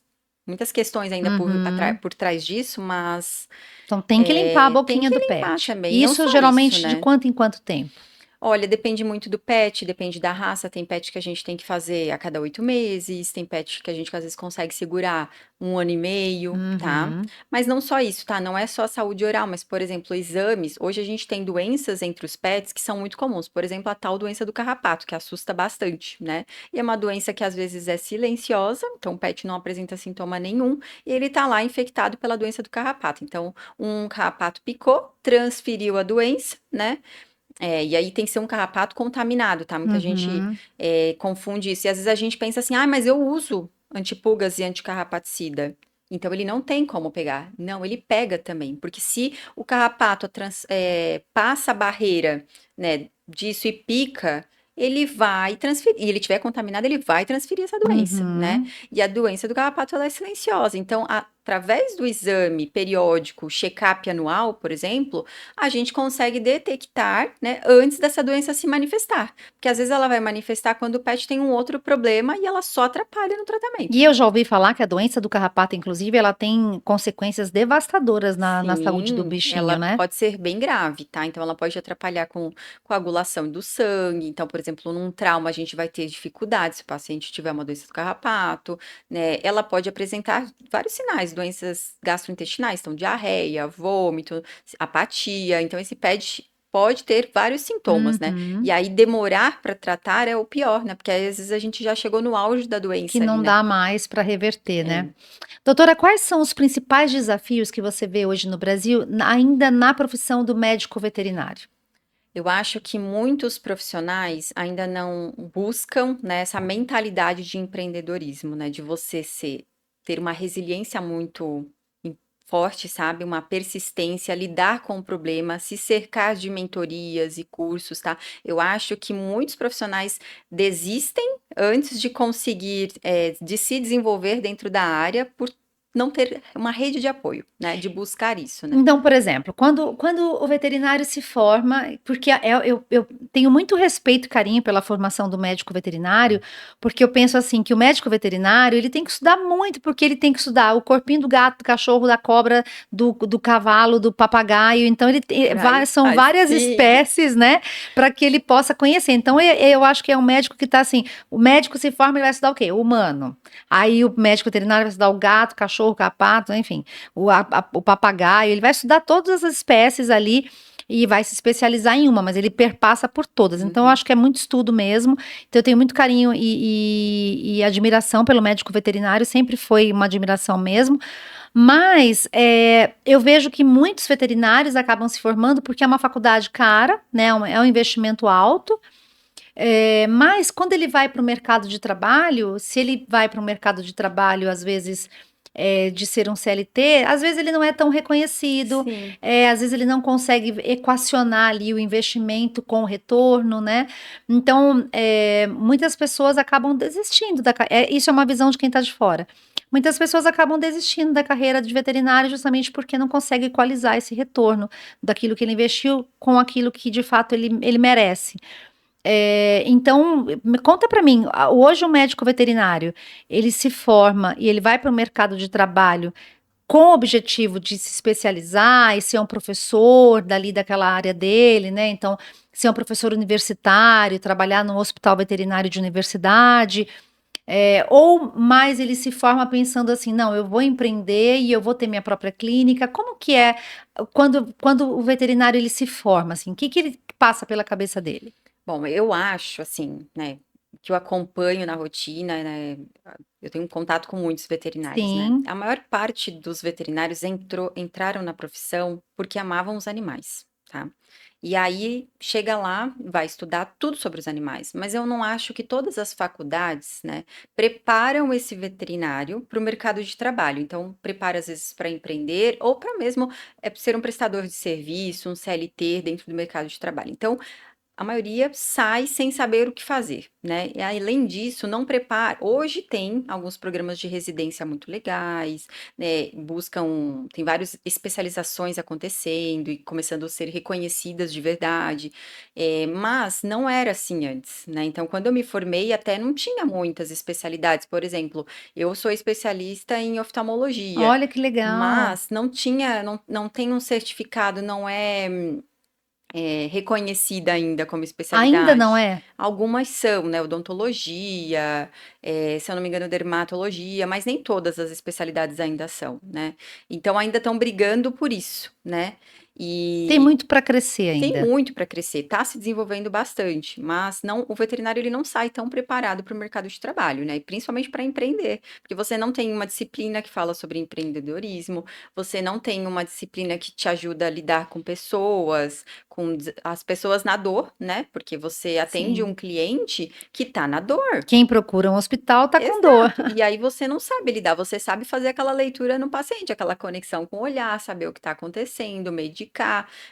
S2: questões ainda
S1: uhum.
S2: por trás disso, mas
S1: Então tem que limpar a
S2: tem
S1: boquinha
S2: que
S1: do
S2: limpar
S1: pet.
S2: também. Não
S1: Isso
S2: só isso,
S1: geralmente de
S2: né?
S1: quanto em quanto tempo?
S2: Olha, depende muito do pet, depende da raça. Tem pet que a gente tem que fazer a cada 8 meses, tem pet que a gente às vezes consegue segurar 1 ano e meio, tá?
S1: Uhum.
S2: Mas não só isso, tá? Não é só a saúde oral, mas, por exemplo, exames. Hoje a gente tem doenças entre os pets que são muito comuns. Por exemplo, a tal doença do carrapato, que assusta bastante, né? E é uma doença que às vezes é silenciosa, então o pet não apresenta sintoma nenhum, e ele tá lá infectado pela doença do carrapato. Então, um carrapato picou, transferiu a doença, né? E aí tem que ser um carrapato contaminado, tá? Muita gente
S1: Uhum.
S2: confunde isso. E às vezes a gente pensa assim, mas eu uso antipulgas e anticarrapaticida. Então ele não tem como pegar. Não, ele pega também. Porque se o carrapato passa a barreira, né, disso e pica, ele vai transferir. E ele tiver contaminado, ele vai transferir essa doença, né?
S1: Uhum.
S2: E a doença do carrapato, ela é silenciosa. Então, através do exame periódico, check-up anual, por exemplo, a gente consegue detectar, né, antes dessa doença se manifestar. Porque às vezes ela vai manifestar quando o pet tem um outro problema e ela só atrapalha no tratamento.
S1: E eu já ouvi falar que a doença do carrapato, inclusive, ela tem consequências devastadoras na saúde do
S2: Sim,
S1: bichinho,
S2: ela
S1: né?
S2: pode ser bem grave, tá? Então ela pode atrapalhar com coagulação do sangue. Então, por exemplo, num trauma a gente vai ter dificuldade se o paciente tiver uma doença do carrapato, né? Ela pode apresentar vários sinais, doenças gastrointestinais, então diarreia, vômito, apatia. Então esse pet pode ter vários sintomas, né? E
S1: Uhum.
S2: aí demorar para tratar é o pior, né? Porque às vezes a gente já chegou no auge da
S1: Que
S2: doença ali,
S1: não
S2: né?
S1: dá mais para reverter, né.
S2: É.
S1: Doutora, quais são os principais desafios que você vê hoje no Brasil, ainda na profissão do médico veterinário?
S2: Eu acho que muitos profissionais ainda não buscam, né, essa mentalidade de empreendedorismo, né, de você ter uma resiliência muito forte, sabe? Uma persistência, lidar com o problema, se cercar de mentorias e cursos, tá? Eu acho que muitos profissionais desistem antes de conseguir, de se desenvolver dentro da área por não ter uma rede de apoio, né? De buscar isso, né?
S1: Então, por exemplo, quando o veterinário se forma, porque eu tenho muito respeito e carinho pela formação do médico veterinário, porque eu penso assim, que o médico veterinário, ele tem que estudar muito, porque ele tem que estudar o corpinho do gato, do cacchorro, da cobra, do cavalo, do papagaio, então ele tem
S2: Por aí
S1: são
S2: vai,
S1: várias
S2: sim.
S1: espécies, né, para que ele possa conhecer. Então eu acho que é um médico que está assim, o médico se forma, ele vai estudar o quê? O humano. Aí o médico veterinário vai estudar o gato, cachorro, carrapato, enfim, o papagaio, ele vai estudar todas as espécies ali e vai se especializar em uma, mas ele perpassa por todas. Então, eu
S2: Uhum.
S1: acho que é muito estudo mesmo. Então, eu tenho muito carinho e admiração pelo médico veterinário, sempre foi uma admiração mesmo. Mas eu vejo que muitos veterinários acabam se formando porque é uma faculdade cara, né? É um investimento alto. Mas quando ele vai para o mercado de trabalho, se ele vai para o mercado de trabalho, às vezes, de ser um CLT, às vezes ele não é tão reconhecido,
S2: Sim.
S1: às vezes ele não consegue equacionar ali o investimento com o retorno, né? Então, muitas pessoas acabam desistindo isso é uma visão de quem está de fora. Muitas pessoas acabam desistindo da carreira de veterinário justamente porque não consegue equalizar esse retorno daquilo que ele investiu com aquilo que de fato ele merece. Então, me conta para mim, hoje o médico veterinário, ele se forma e ele vai para o mercado de trabalho com o objetivo de se especializar e ser um professor dali daquela área dele, né? Então, ser um professor universitário, trabalhar num hospital veterinário de universidade, ou mais ele se forma pensando assim, não, eu vou empreender e eu vou ter minha própria clínica. Como que é quando o veterinário ele se forma, assim, o que que ele passa pela cabeça dele?
S2: Bom, eu acho, assim, né, que eu acompanho na rotina, né, eu tenho um contato com muitos veterinários, né?
S1: Sim.
S2: A maior parte dos veterinários entraram na profissão porque amavam os animais, tá? E aí chega lá, vai estudar tudo sobre os animais, mas eu não acho que todas as faculdades, né, preparam esse veterinário para o mercado de trabalho. Então, prepara às vezes para empreender ou para mesmo ser um prestador de serviço, um CLT dentro do mercado de trabalho. Então, a maioria sai sem saber o que fazer, né? E além disso, não prepara. Hoje tem alguns programas de residência muito legais, né? Tem várias especializações acontecendo e começando a ser reconhecidas de verdade, mas não era assim antes, né? Então, quando eu me formei, até não tinha muitas especialidades. Por exemplo, eu sou especialista em oftalmologia,
S1: Olha que legal.
S2: mas não tem um certificado, não é reconhecida ainda como
S1: Ainda não
S2: especialidade.
S1: é?
S2: Algumas são, né, odontologia, se eu não me engano, dermatologia, mas nem todas as especialidades ainda são, né. Então ainda estão brigando por isso, né.
S1: Tem
S2: E
S1: muito para crescer
S2: tem
S1: ainda.
S2: muito para crescer, está se desenvolvendo bastante, mas não, o veterinário ele não sai tão preparado para o mercado de trabalho, né? E principalmente para empreender, porque você não tem uma disciplina que fala sobre empreendedorismo, você não tem uma disciplina que te ajuda a lidar com pessoas, as pessoas na dor, né? Porque você atende um
S1: Sim.
S2: cliente que está na dor.
S1: Quem procura um hospital tá com dor.
S2: Exato. E aí você não sabe lidar, você sabe fazer aquela leitura no paciente, aquela conexão com o olhar, saber o que está acontecendo, medicar.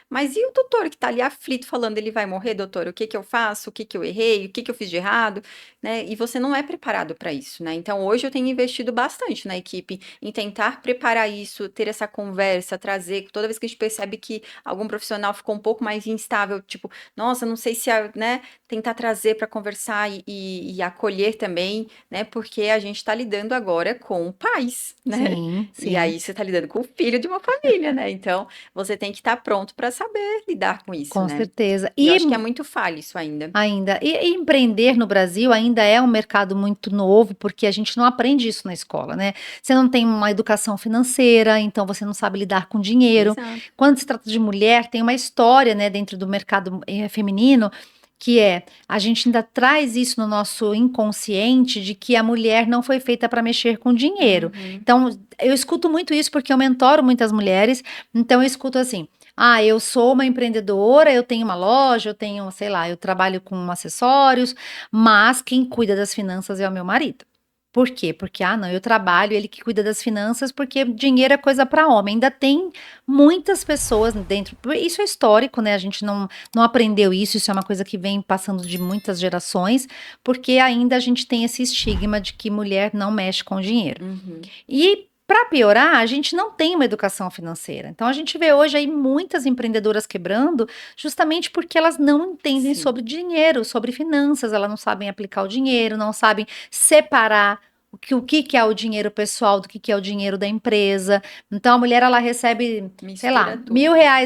S2: Mas e o doutor que está ali aflito, falando: "Ele vai morrer, doutor? O que que eu faço? O que que eu errei? O que que eu fiz de errado?", né? E você não é preparado para isso, né? Então hoje eu tenho investido bastante na equipe em tentar preparar isso, ter essa conversa, trazer toda vez que a gente percebe que algum profissional ficou um pouco mais instável, tipo: "Nossa, não sei se né?", tentar trazer para conversar e acolher também, né? Porque a gente está lidando agora com pais, né?
S1: Sim,
S2: E
S1: sim.
S2: aí você está lidando com o filho de uma família, né? Então você tem que estar pronto para saber lidar com isso,
S1: Com
S2: né?
S1: certeza.
S2: E eu
S1: E
S2: acho que é muito falho isso ainda.
S1: ainda, e empreender no Brasil ainda é um mercado muito novo, porque a gente não aprende isso na escola, né? Você não tem uma educação financeira, então você não sabe lidar com dinheiro.
S2: Exato.
S1: Quando se trata de mulher, tem uma história, né, dentro do mercado feminino, que é, a gente ainda traz isso no nosso inconsciente de que a mulher não foi feita para mexer com dinheiro.
S2: Uhum.
S1: Então, eu escuto muito isso porque eu mentoro muitas mulheres, então eu escuto assim: ah, eu sou uma empreendedora, eu tenho uma loja, eu tenho, sei lá, eu trabalho com acessórios, mas quem cuida das finanças é o meu marido. Por quê? Porque, ah, não, eu trabalho, ele que cuida das finanças, porque dinheiro é coisa para homem. Ainda tem muitas pessoas dentro. Isso é histórico, né? A gente não aprendeu isso, isso é uma coisa que vem passando de muitas gerações, porque ainda a gente tem esse estigma de que mulher não mexe com dinheiro.
S2: Uhum.
S1: E para piorar, a gente não tem uma educação financeira. Então a gente vê hoje aí muitas empreendedoras quebrando, justamente porque elas não entendem
S2: Sim.
S1: sobre dinheiro, sobre finanças, elas não sabem aplicar o dinheiro, não sabem separar o que é o dinheiro pessoal do que é o dinheiro da empresa. Então a mulher ela recebe, sei lá,
S2: Mistura tudo.
S1: R$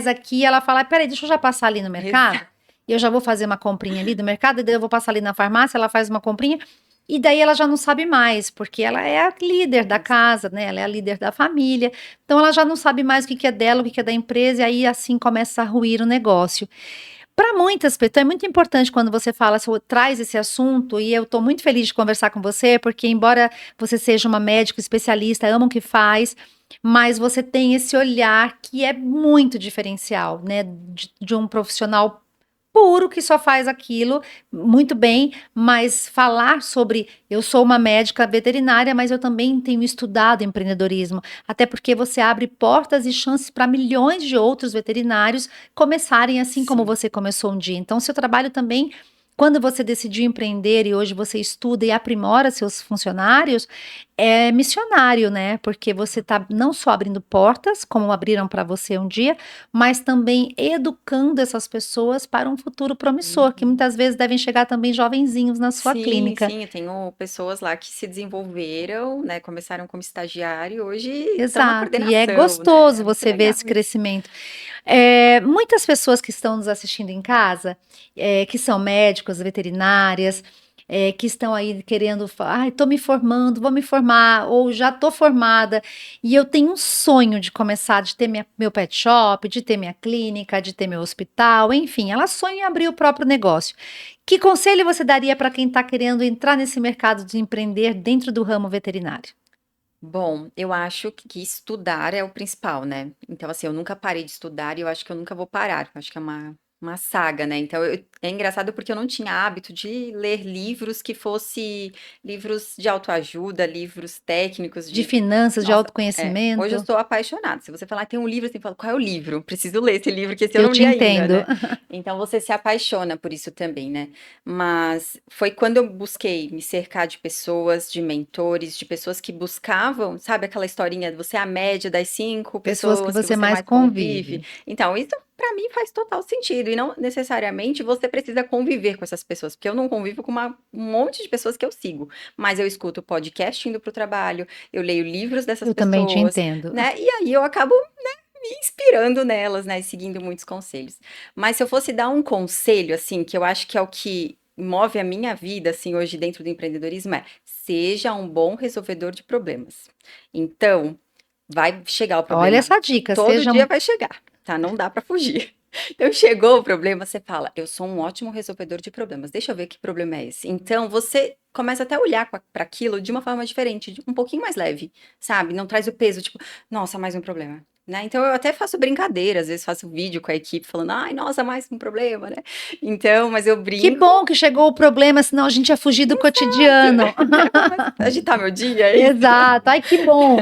S1: 1.000 aqui, ela fala, peraí, deixa eu já passar ali no mercado.
S2: Exato.
S1: E eu já vou fazer uma comprinha ali do mercado, e daí eu vou passar ali na farmácia, ela faz uma comprinha, e daí ela já não sabe mais, porque ela é a líder da casa, né? Ela é a líder da família. Então ela já não sabe mais o que é dela, o que é da empresa, e aí assim começa a ruir o negócio. Para muitas pessoas, então é muito importante quando você fala, traz esse assunto, e eu estou muito feliz de conversar com você, porque embora você seja uma médica especialista, ama o que faz, mas você tem esse olhar que é muito diferencial, né? De um profissional puro que só faz aquilo muito bem, mas falar sobre eu sou uma médica veterinária, mas eu também tenho estudado empreendedorismo, até porque você abre portas e chances para milhões de outros veterinários começarem assim como
S2: Sim.
S1: você começou um dia. Então, seu trabalho também, quando você decidiu empreender e hoje você estuda e aprimora seus funcionários, é missionário, né? Porque você está não só abrindo portas, como abriram para você um dia, mas também educando essas pessoas para um futuro promissor, que
S2: Uhum.
S1: muitas vezes devem chegar também jovenzinhos na sua
S2: Sim,
S1: clínica.
S2: sim, eu tenho pessoas lá que se desenvolveram, né? Começaram como estagiário e hoje estão na
S1: Exato, e é
S2: coordenação, né?
S1: gostoso
S2: É muito
S1: você ver
S2: legal
S1: esse
S2: isso.
S1: crescimento. Muitas pessoas que estão nos assistindo em casa, que são médicos, veterinárias, que estão aí querendo, ai, estou me formando, vou me formar, ou já estou formada, e eu tenho um sonho de começar, de ter meu pet shop, de ter minha clínica, de ter meu hospital, enfim, ela sonha em abrir o próprio negócio. Que conselho você daria para quem está querendo entrar nesse mercado de empreender dentro do ramo veterinário?
S2: Bom, eu acho que estudar é o principal, né? Então, assim, eu nunca parei de estudar e eu acho que eu nunca vou parar. Eu acho que é uma saga, né? Então, é engraçado porque eu não tinha hábito de ler livros que fosse livros de autoajuda, livros técnicos
S1: De
S2: de.
S1: finanças, de
S2: Nossa, hoje eu
S1: autoconhecimento?
S2: sou apaixonada. Se você falar, tem um livro, você fala, qual é o livro? Preciso ler esse livro, que esse eu
S1: Eu
S2: não
S1: te
S2: li ainda,
S1: entendo.
S2: né? Então, você se apaixona por isso também, né? Mas foi quando eu busquei me cercar de pessoas, de mentores, de pessoas que buscavam, sabe aquela historinha, você é a média das 5
S1: Pessoas que
S2: pessoas que
S1: você
S2: você
S1: mais
S2: mais convive.
S1: convive.
S2: Então, isso para mim faz total sentido. E não necessariamente você precisa conviver com essas pessoas, porque eu não convivo com um monte de pessoas que eu sigo. Mas eu escuto podcast indo para o trabalho, eu leio livros dessas
S1: Eu também te
S2: pessoas,
S1: entendo.
S2: né? E aí eu acabo me inspirando nelas, né? E seguindo muitos conselhos. Mas se eu fosse dar um conselho, assim, que eu acho que é o que move a minha vida, assim, hoje dentro do empreendedorismo, é seja um bom resolvedor de problemas. Então, vai chegar o
S1: Olha
S2: problema.
S1: essa dica,
S2: Todo
S1: seja
S2: dia vai chegar, tá? Não dá pra fugir. Então, chegou o problema, você fala, eu sou um ótimo resolvedor de problemas. Deixa eu ver que problema é esse. Então, você começa até a olhar para aquilo de uma forma diferente, um pouquinho mais leve, sabe? Não traz o peso, tipo, nossa, mais um problema. Né? Então eu até faço brincadeira, às vezes faço vídeo com a equipe falando, ai, nossa, mais um problema, né? Então, mas eu
S1: que
S2: brinco,
S1: bom que chegou o problema, senão a gente ia fugir do cotidiano.
S2: né? Vamos agitar meu dia, é isso?
S1: Exato, ai que bom.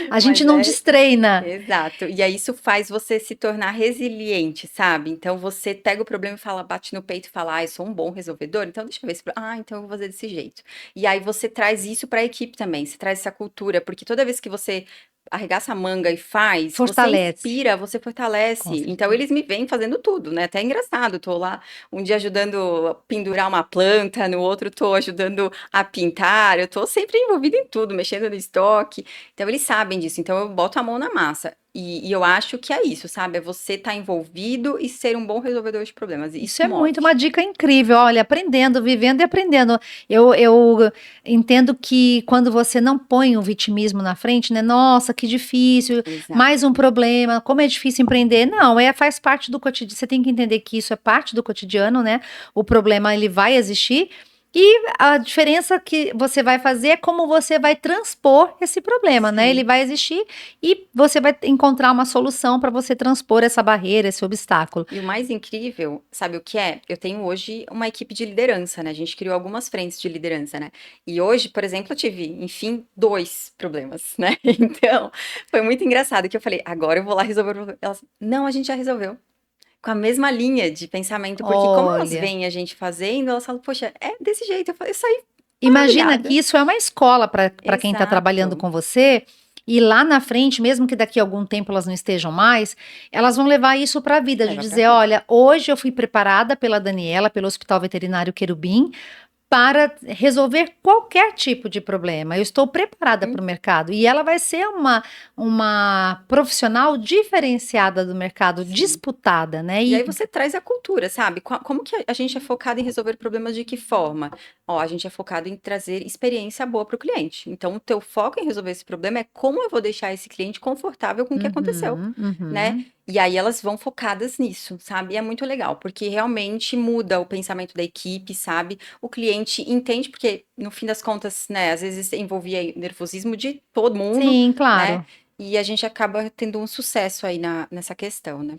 S1: A gente
S2: Mas
S1: não
S2: é
S1: destreina.
S2: exato. E aí isso faz você se tornar resiliente, sabe? Então você pega o problema e fala, bate no peito e fala, ah, eu sou um bom resolvedor, então deixa eu ver ah, então eu vou fazer desse jeito. E aí você traz isso para a equipe também, você traz essa cultura, porque toda vez que você arregaça a manga e faz, você
S1: Fortalece.
S2: inspira, você
S1: Com
S2: fortalece. Então
S1: certeza.
S2: eles me veem fazendo tudo, né? Até é engraçado, tô lá um dia ajudando a pendurar uma planta, no outro tô ajudando a pintar, eu tô sempre envolvida em tudo, mexendo no estoque. Então eles sabem disso, então eu boto a mão na massa. E eu acho que é isso, sabe? É você estar envolvido e ser um bom resolvedor de problemas. E
S1: Isso
S2: isso
S1: é muito
S2: move.
S1: uma dica incrível. Olha, aprendendo, vivendo e aprendendo. Eu entendo que quando você não põe o vitimismo na frente, né? Nossa, que difícil,
S2: Exato.
S1: mais um problema, como é difícil empreender. Não, faz parte do cotidiano. Você tem que entender que isso é parte do cotidiano, né? O problema ele vai existir. E a diferença que você vai fazer é como você vai transpor esse problema, né? Ele
S2: Sim.
S1: vai existir e você vai encontrar uma solução para você transpor essa barreira, esse obstáculo.
S2: E o mais incrível, sabe o que é? Eu tenho hoje uma equipe de liderança, né? A gente criou algumas frentes de liderança, né? E hoje, por exemplo, eu tive, enfim, 2 problemas, né? Então, foi muito engraçado que eu falei: "Agora eu vou lá resolver o problema". Elas: "Não, a gente já resolveu". Com a mesma linha de pensamento, porque como elas
S1: Olha.
S2: veem a gente fazendo, elas falam: "Poxa, é desse jeito". Eu saí
S1: Imagina
S2: maravilhada.
S1: que isso é uma escola para quem está trabalhando
S2: Exato.
S1: com você, e lá na frente, mesmo que daqui a algum tempo elas não estejam mais, elas vão levar isso para a vida, de
S2: Leva pra
S1: dizer:
S2: vida.
S1: olha, hoje eu fui preparada pela Daniela, pelo Hospital Veterinário Querubim, para resolver qualquer tipo de problema. Eu estou preparada para o mercado. E ela vai ser uma profissional diferenciada do mercado,
S2: Sim.
S1: disputada, né?
S2: E aí
S1: E
S2: você traz a cultura, sabe? Como que a gente é focado em resolver problemas de que forma? Ó, a gente é focado em trazer experiência boa para o cliente. Então, o teu foco em resolver esse problema é como eu vou deixar esse cliente confortável com o que aconteceu,
S1: Uhum,
S2: né?
S1: uhum.
S2: E aí elas vão focadas nisso, sabe? E é muito legal, porque realmente muda o pensamento da equipe, sabe? O cliente entende, porque no fim das contas, né, às vezes envolvia nervosismo de todo mundo,
S1: Sim,
S2: né?
S1: claro.
S2: E a gente acaba tendo um sucesso aí nessa questão, né?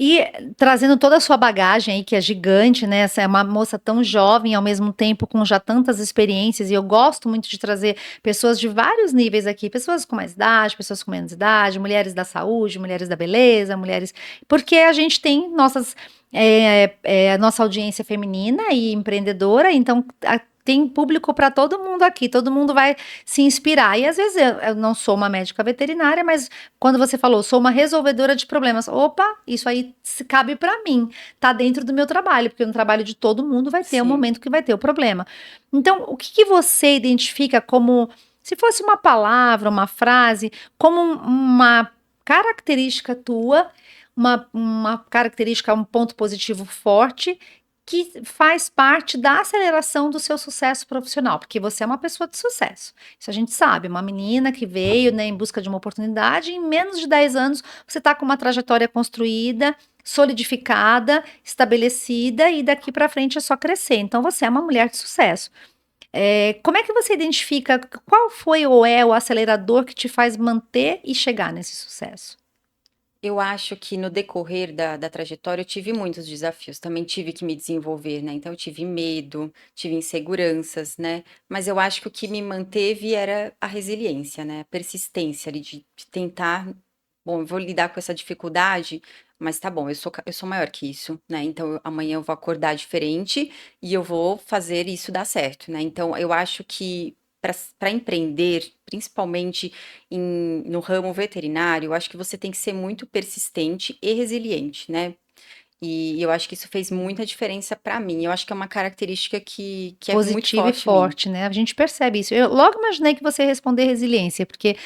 S1: E trazendo toda a sua bagagem aí, que é gigante, né? Essa é uma moça tão jovem, ao mesmo tempo com já tantas experiências, e eu gosto muito de trazer pessoas de vários níveis aqui, pessoas com mais idade, pessoas com menos idade, mulheres da saúde, mulheres da beleza, mulheres. Porque a gente tem nossa audiência feminina e empreendedora, então tem público para todo mundo aqui, todo mundo vai se inspirar. E às vezes eu não sou uma médica veterinária, mas quando você falou, sou uma resolvedora de problemas, opa, isso aí cabe para mim, tá dentro do meu trabalho, porque no trabalho de todo mundo vai ter um
S2: Sim.
S1: momento que vai ter o problema. Então, o que você identifica como, se fosse uma palavra, uma frase, como uma característica tua, uma característica, um ponto positivo forte, que faz parte da aceleração do seu sucesso profissional, porque você é uma pessoa de sucesso. Isso a gente sabe, uma menina que veio, né, em busca de uma oportunidade, em menos de 10 anos você está com uma trajetória construída, solidificada, estabelecida e daqui para frente é só crescer. Então você é uma mulher de sucesso. Como é que você identifica qual foi ou é o acelerador que te faz manter e chegar nesse sucesso?
S2: Eu acho que no decorrer da trajetória eu tive muitos desafios, também tive que me desenvolver, né, então eu tive medo, tive inseguranças, né, mas eu acho que o que me manteve era a resiliência, né, a persistência ali de tentar, bom, eu vou lidar com essa dificuldade, mas tá bom, eu sou maior que isso, né, então amanhã eu vou acordar diferente e eu vou fazer isso dar certo, né, então eu acho que para empreender, principalmente no ramo veterinário, eu acho que você tem que ser muito persistente e resiliente, né. E eu acho que isso fez muita diferença para mim, eu acho que é uma característica que é muito
S1: Positiva e
S2: forte em mim.
S1: forte, né? A gente percebe isso. Eu logo imaginei que você ia responder resiliência, porque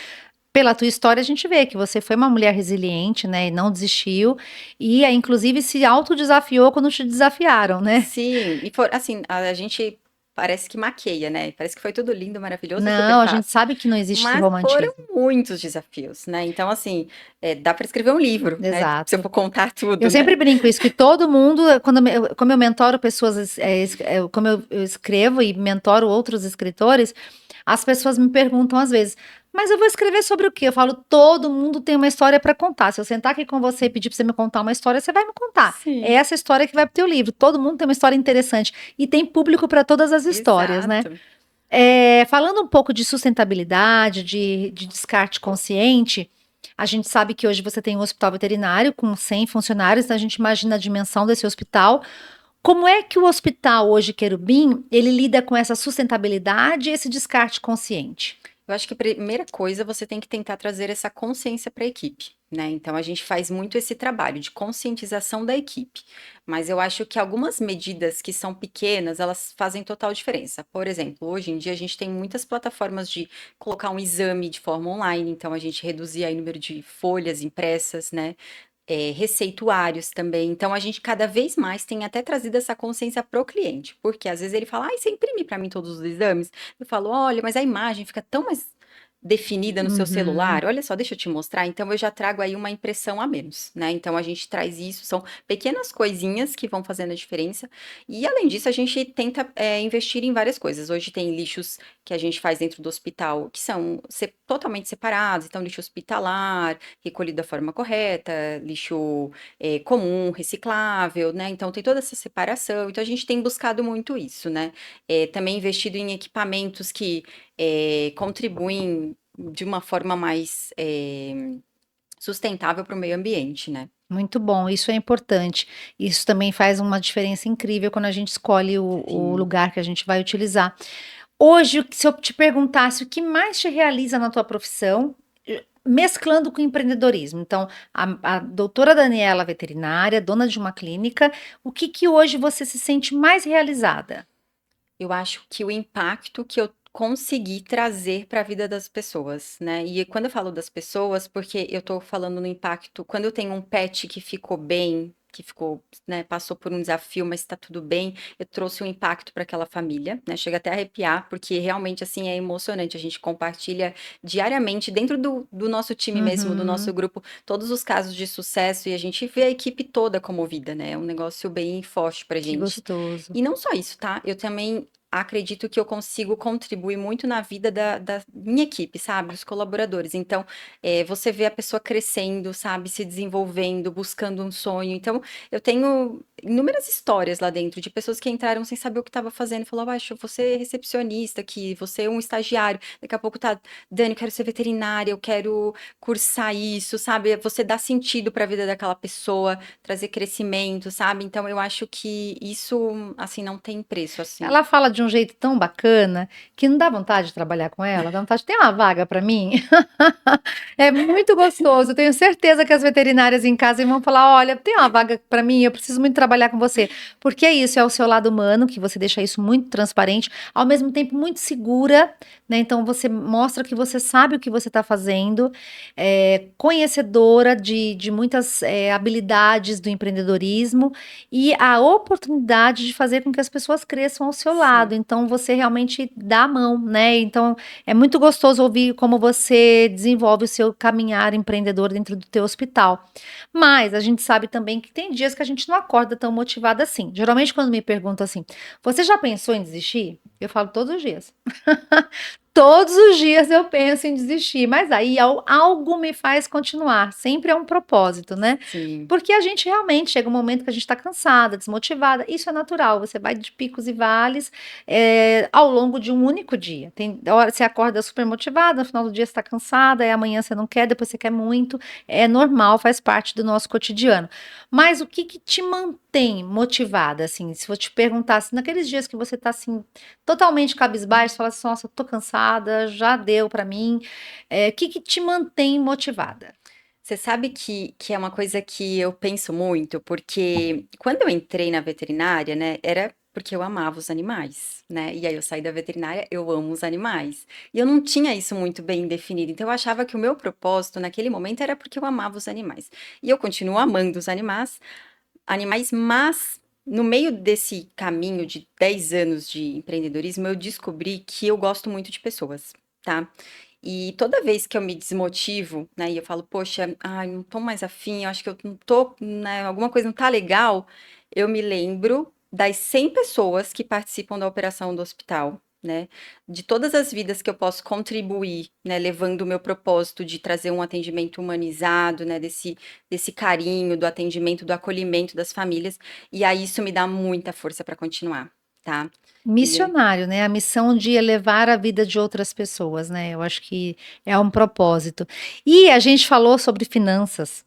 S1: pela tua história a gente vê que você foi uma mulher resiliente, né? E não desistiu, e inclusive se autodesafiou quando te desafiaram, né?
S2: Sim, e for assim, a gente parece que maqueia, né, parece que foi tudo lindo, maravilhoso, super
S1: Não, a gente
S2: fácil,
S1: sabe que não existe esse
S2: mas foram
S1: romantismo.
S2: muitos desafios, né, então assim, dá para escrever um livro, né, se eu
S1: Exato.
S2: for contar
S1: Eu
S2: tudo, né.
S1: sempre brinco isso, que todo mundo, como eu mentoro pessoas, como eu escrevo e mentoro outros escritores, as pessoas me perguntam às vezes, mas eu vou escrever sobre o quê? Eu falo, todo mundo tem uma história para contar. Se eu sentar aqui com você e pedir para você me contar uma história, você vai me contar. É
S2: Sim,
S1: essa história que vai para o teu livro. Todo mundo tem uma história interessante e tem público para todas as histórias, né?
S2: exato.
S1: Falando um pouco de sustentabilidade, de descarte consciente, a gente sabe que hoje você tem um hospital veterinário com 100 funcionários, então a gente imagina a dimensão desse hospital. Como é que o hospital hoje, Querubim, ele lida com essa sustentabilidade e esse descarte consciente?
S2: Eu acho que a primeira coisa você tem que tentar trazer essa consciência para a equipe, né? Então a gente faz muito esse trabalho de conscientização da equipe, mas eu acho que algumas medidas que são pequenas, elas fazem total diferença. Por exemplo, hoje em dia a gente tem muitas plataformas de colocar um exame de forma online, então a gente reduzir aí o número de folhas impressas, né? Receituários também. Então, a gente cada vez mais tem até trazido essa consciência pro cliente, porque às vezes ele fala, ai, você imprime para mim todos os exames? Eu falo, olha, mas a imagem fica tão mais definida no seu
S1: Uhum.
S2: celular, olha só, deixa eu te mostrar. Então, eu já trago aí uma impressão a menos, né? Então, a gente traz isso, são pequenas coisinhas que vão fazendo a diferença. E, além disso, a gente tenta investir em várias coisas. Hoje tem lixos que a gente faz dentro do hospital que são totalmente separados, então, lixo hospitalar, recolhido da forma correta, lixo comum, reciclável, né? Então tem toda essa separação. Então a gente tem buscado muito isso, né? Também investido em equipamentos que contribuem de uma forma mais sustentável para o meio ambiente, né?
S1: Muito bom, isso é importante. Isso também faz uma diferença incrível quando a gente escolhe o
S2: Sim.
S1: lugar que a gente vai utilizar. Hoje, se eu te perguntasse o que mais te realiza na tua profissão, mesclando com empreendedorismo. Então, a doutora Daniela, veterinária, dona de uma clínica, o que que hoje você se sente mais realizada?
S2: Eu acho que o impacto que eu consegui trazer para a vida das pessoas, né? E quando eu falo das pessoas, porque eu tô falando no impacto, quando eu tenho um pet que ficou bem, que ficou, né, passou por um desafio, mas está tudo bem, eu trouxe um impacto para aquela família, né? Chega até a arrepiar, porque realmente, assim, é emocionante. A gente compartilha diariamente, dentro do nosso time mesmo, do nosso
S1: Uhum,
S2: grupo, todos os casos de sucesso e a gente vê a equipe toda comovida, né? É um negócio bem forte pra
S1: que
S2: gente.
S1: gostoso.
S2: E não só isso, tá? Eu também acredito que eu consigo contribuir muito na vida da minha equipe, sabe? Dos colaboradores. Então, você vê a pessoa crescendo, sabe? Se desenvolvendo, buscando um sonho. Então, eu tenho inúmeras histórias lá dentro de pessoas que entraram sem saber o que estava fazendo e falaram, acho, você é recepcionista aqui, você é um estagiário. Daqui a pouco tá, Dani, eu quero ser veterinária, eu quero cursar isso, sabe? Você dá sentido para a vida daquela pessoa, trazer crescimento, sabe? Então eu acho que isso, assim, não tem preço, assim.
S1: Ela fala de um jeito tão bacana que não dá vontade de trabalhar com ela, dá vontade de ter uma vaga para mim. É muito gostoso. Eu tenho certeza que as veterinárias em casa vão falar: olha, tem uma vaga para mim, eu preciso muito trabalhar com você. Porque é isso, é o seu lado humano, que você deixa isso muito transparente, ao mesmo tempo muito segura, né? Então você mostra que você sabe o que você está fazendo, conhecedora de muitas habilidades do empreendedorismo e a oportunidade de fazer com que as pessoas cresçam ao seu lado.
S2: Sim.
S1: Então você realmente dá a mão, né? Então é muito gostoso ouvir como você desenvolve o seu caminhar empreendedor dentro do teu hospital. Mas a gente sabe também que tem dias que a gente não acorda tão motivada assim. Geralmente quando me perguntam assim: "Você já pensou em desistir?" Eu falo todos os dias. Todos os dias eu penso em desistir, mas aí algo me faz continuar. Sempre é um propósito, né?
S2: Sim.
S1: Porque a gente realmente chega um momento que a gente está cansada, desmotivada. Isso é natural. Você vai de picos e vales ao longo de um único dia. Tem hora que você acorda super motivada, no final do dia você está cansada, aí amanhã você não quer, depois você quer muito. É normal, faz parte do nosso cotidiano. Mas o que que te mantém motivada, assim? Se eu te perguntasse, naqueles dias que você está assim totalmente cabisbaixo, fala assim: "Nossa, eu tô cansada, já deu pra mim". O que que te mantém motivada?
S2: Você sabe que é uma coisa que eu penso muito, porque quando eu entrei na veterinária, né, era porque eu amava os animais, né? E aí eu saí da veterinária, eu amo os animais. E eu não tinha isso muito bem definido. Então eu achava que o meu propósito naquele momento era porque eu amava os animais. E eu continuo amando os animais, mas no meio desse caminho de 10 anos de empreendedorismo, eu descobri que eu gosto muito de pessoas, tá? E toda vez que eu me desmotivo, né, e eu falo, poxa, ai, não tô mais afim, eu acho que eu não tô, né, alguma coisa não tá legal, eu me lembro das 100 pessoas que participam da operação do hospital, né, de todas as vidas que eu posso contribuir, né, levando o meu propósito de trazer um atendimento humanizado, né, desse carinho, do atendimento, do acolhimento das famílias, e aí isso me dá muita força para continuar, tá? E
S1: Missionário, né, a missão de elevar a vida de outras pessoas, né, eu acho que é um propósito. E a gente falou sobre finanças.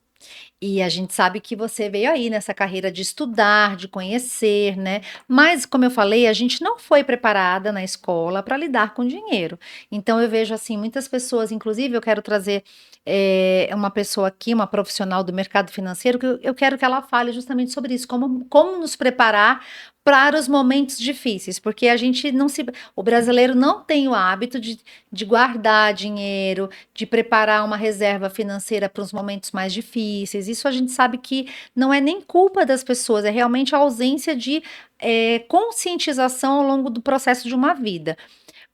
S1: E a gente sabe que você veio aí nessa carreira de estudar, de conhecer, né? Mas, como eu falei, a gente não foi preparada na escola para lidar com dinheiro. Então, eu vejo assim, muitas pessoas, inclusive, eu quero trazer uma pessoa aqui, uma profissional do mercado financeiro, que eu quero que ela fale justamente sobre isso, como nos preparar para os momentos difíceis, porque a gente não se. O brasileiro não tem o hábito de guardar dinheiro, de preparar uma reserva financeira para os momentos mais difíceis. Isso a gente sabe que não é nem culpa das pessoas, é realmente a ausência de conscientização ao longo do processo de uma vida.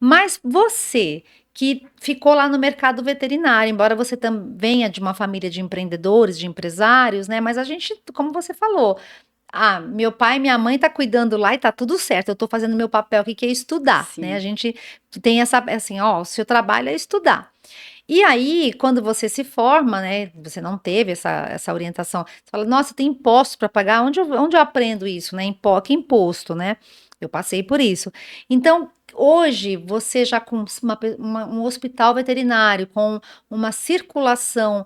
S1: Mas você que ficou lá no mercado veterinário, embora você também venha de uma família de empreendedores, de empresários, né? Mas a gente, como você falou, meu pai e minha mãe tá cuidando lá e tá tudo certo. Eu tô fazendo meu papel aqui, que é estudar, né? A
S2: Sim.
S1: gente tem essa, assim, ó, o seu trabalho é estudar. E aí, quando você se forma, né, você não teve essa orientação, você fala, nossa, tem imposto para pagar, onde eu aprendo isso, né, que imposto, né? Eu passei por isso. Então, hoje, você já com um hospital veterinário, com uma circulação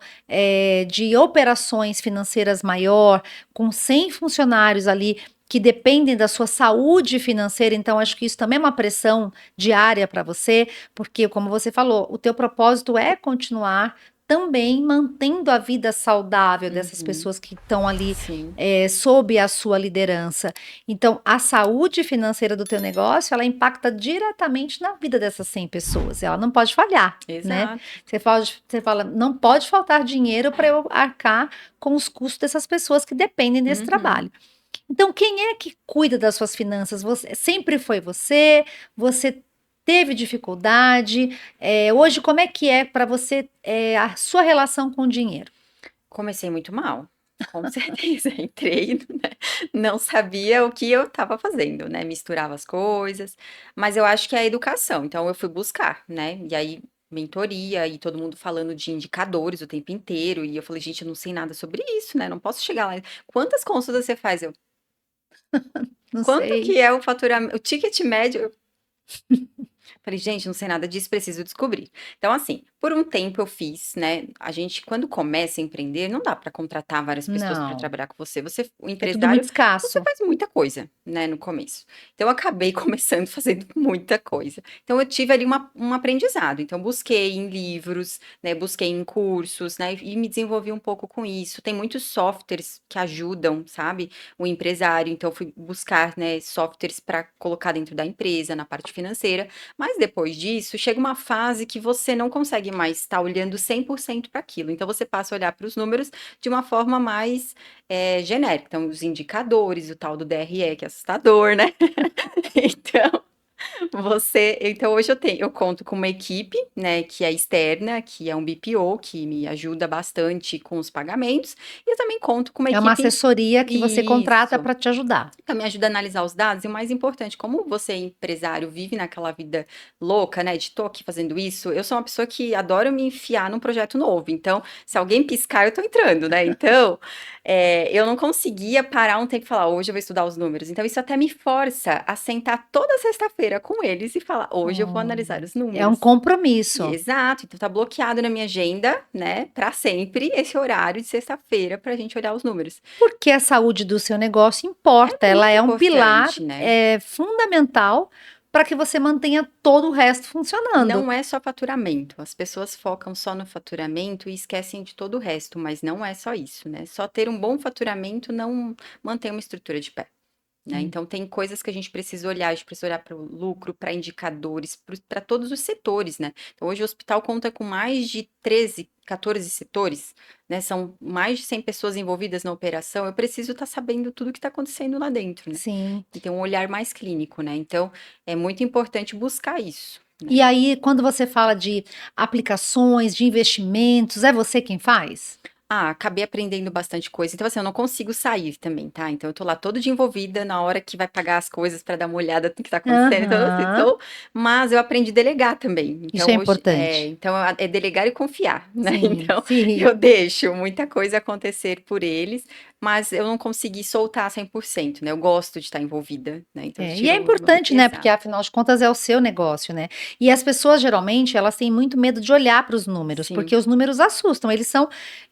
S1: de operações financeiras maior, com 100 funcionários ali, que dependem da sua saúde financeira, então acho que isso também é uma pressão diária para você, porque, como você falou, o teu propósito é continuar também mantendo a vida saudável dessas
S2: Uhum.
S1: pessoas que estão ali
S2: Sim.
S1: sob a sua liderança. Então, a saúde financeira do teu negócio, ela impacta diretamente na vida dessas 100 pessoas. Ela não pode falhar, né?
S2: Exato.
S1: Você fala, não pode faltar dinheiro para eu arcar com os custos dessas pessoas que dependem desse
S2: Uhum.
S1: trabalho. Então, quem é que cuida das suas finanças? Sempre foi você? Você teve dificuldade? Hoje, como é que é para você a sua relação com o dinheiro?
S2: Comecei muito mal, com certeza. Entrei, né, não sabia o que eu estava fazendo, né, misturava as coisas, mas eu acho que é a educação, então eu fui buscar, né, e aí mentoria e todo mundo falando de indicadores o tempo inteiro, e eu falei: "Gente, eu não sei nada sobre isso, né, não posso chegar lá, quantas consultas você faz?" Eu:
S1: Não
S2: "Quanto
S1: sei.
S2: que é o ticket médio?" Falei: "Gente, não sei nada disso, preciso descobrir". Então, assim, por um tempo eu fiz, né, a gente quando começa a empreender, não dá para contratar várias pessoas para
S1: Não,
S2: trabalhar com você, o
S1: é tudo muito
S2: empresário, você
S1: escasso.
S2: faz muita coisa, né, no começo. Então eu acabei começando fazendo muita coisa. Então eu tive ali um aprendizado, então busquei em livros, né, busquei em cursos, né, e me desenvolvi um pouco com isso. Tem muitos softwares que ajudam, sabe, o empresário, então eu fui buscar, né, softwares para colocar dentro da empresa, na parte financeira, mas depois disso, chega uma fase que você não consegue mais estar olhando 100% para aquilo, então você passa a olhar para os números de uma forma mais, genérica. Então os indicadores, o tal do DRE, que é assustador, né. Então então hoje eu conto com uma equipe, né, que é externa, que é um BPO, que me ajuda bastante com os pagamentos, e eu também conto com uma
S1: É uma
S2: equipe.
S1: assessoria que você contrata
S2: Isso.
S1: para te ajudar.
S2: Então me ajuda a analisar os dados e o mais importante, como você empresário vive naquela vida louca, né, de tô aqui fazendo isso, eu sou uma pessoa que adoro me enfiar num projeto novo, então se alguém piscar eu tô entrando, né, então, eu não conseguia parar um tempo e falar: "Hoje eu vou estudar os números", então isso até me força a sentar toda sexta-feira com eles e falar: "Hoje eu vou analisar os
S1: É um
S2: números".
S1: compromisso.
S2: Exato, então tá bloqueado na minha agenda, né, pra sempre esse horário de sexta-feira pra gente olhar os números.
S1: Porque a saúde do seu negócio importa,
S2: É
S1: ela
S2: muito
S1: é um pilar,
S2: importante, né.
S1: fundamental para que você mantenha todo o resto funcionando.
S2: Não é só faturamento, as pessoas focam só no faturamento e esquecem de todo o resto, mas não é só isso, né. Só ter um bom faturamento não mantém uma estrutura de pé, né.
S1: Hum.
S2: Então tem coisas que a gente precisa olhar para o lucro, para indicadores, para todos os setores, né. Então hoje o hospital conta com mais de 13, 14 setores, né, são mais de 100 pessoas envolvidas na operação, eu preciso estar sabendo tudo o que está acontecendo lá dentro, né.
S1: Sim.
S2: E ter um olhar mais clínico, né, então é muito importante buscar isso, né.
S1: E aí, quando você fala de aplicações, de investimentos, é você quem faz?
S2: Acabei aprendendo bastante coisa. Então, assim, eu não consigo sair também, tá? Então, eu tô lá todo dia envolvida na hora que vai pagar as coisas pra dar uma olhada no que tá acontecendo. Então, assim,
S1: Aham.
S2: mas eu aprendi a delegar também.
S1: Isso é
S2: Então, hoje,
S1: importante.
S2: então, é delegar e confiar, né?
S1: Sim,
S2: Então,
S1: sim.
S2: eu deixo muita coisa acontecer por eles, mas eu não consegui soltar 100%, né? Eu gosto de estar envolvida, né? Então eu
S1: E é
S2: tiro o meu
S1: importante, né, porque
S2: exato.
S1: afinal de contas é o seu negócio, né. E as pessoas geralmente elas têm muito medo de olhar para os números,
S2: Sim,
S1: porque os números assustam,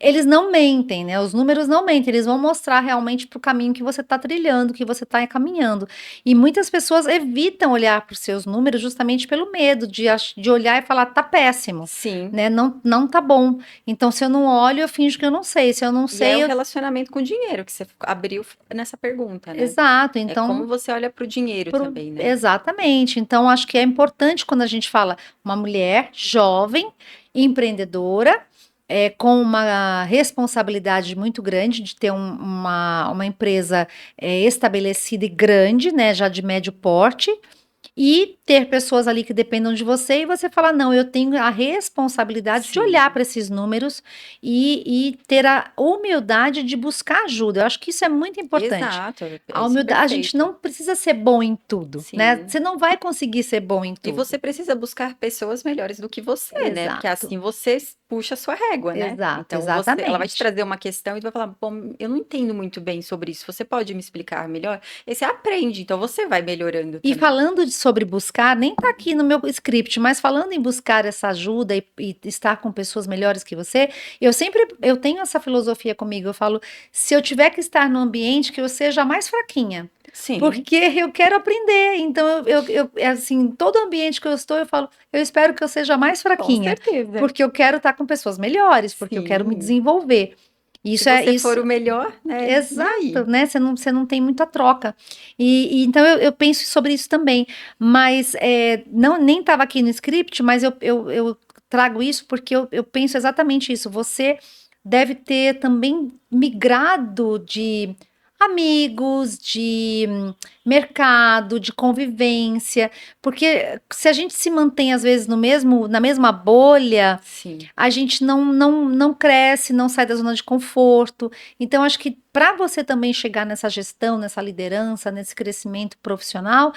S1: eles não mentem, né, os números não mentem, eles vão mostrar realmente para o caminho que você está trilhando, que você está caminhando. E muitas pessoas evitam olhar para os seus números justamente pelo medo de olhar e falar: "Tá péssimo",
S2: sim.
S1: né, "Não tá bom". Então se eu não olho, eu finjo que eu não sei, se eu não
S2: E é
S1: sei
S2: o
S1: eu
S2: relacionamento com o dinheiro que você abriu nessa pergunta, né?
S1: exato,
S2: É como
S1: então
S2: você olha para o dinheiro também, né?
S1: exatamente. Então, acho que é importante quando a gente fala uma mulher jovem, empreendedora, com uma responsabilidade muito grande de ter uma empresa estabelecida e grande, né, já de médio porte, e ter pessoas ali que dependam de você e você falar: "Não, eu tenho a responsabilidade de olhar
S2: Sim.
S1: para esses números e ter a humildade de buscar ajuda". Eu acho que isso é muito importante.
S2: Exato, é
S1: A
S2: isso é
S1: humildade a gente
S2: perfeito.
S1: não precisa ser bom em tudo, né,
S2: Sim.
S1: você não vai conseguir ser bom em
S2: E
S1: tudo.
S2: você precisa buscar pessoas melhores do que você, né, porque
S1: Exato,
S2: assim você puxa a sua régua, né.
S1: exato,
S2: Então ela vai te
S1: exatamente.
S2: trazer uma questão e tu vai falar: "Bom, eu não entendo muito bem sobre isso, você pode me explicar melhor?". E você aprende, então você vai melhorando
S1: E
S2: também.
S1: falando sobre buscar, nem tá aqui no meu script, mas falando em buscar essa ajuda e estar com pessoas melhores que você, eu tenho essa filosofia comigo, eu falo: "Se eu tiver que estar num ambiente que eu seja a mais fraquinha",
S2: Sim,
S1: porque eu quero aprender, então assim, todo ambiente que eu estou, eu falo: "Eu espero que eu seja a mais
S2: com
S1: fraquinha",
S2: certeza.
S1: porque eu quero estar com pessoas melhores, porque eu quero me
S2: Sim.
S1: desenvolver.
S2: Se
S1: Isso é
S2: você for
S1: isso
S2: o melhor, né, e
S1: exato,
S2: aí?
S1: né, você não tem muita troca. E então eu penso sobre isso também, mas, não nem estava aqui no script, mas eu trago isso porque eu penso exatamente isso, você deve ter também migrado de amigos, de mercado, de convivência, porque se a gente se mantém às vezes no mesmo na mesma bolha,
S2: Sim.
S1: a gente não cresce, não sai da zona de conforto. Então acho que para você também chegar nessa gestão, nessa liderança, nesse crescimento profissional,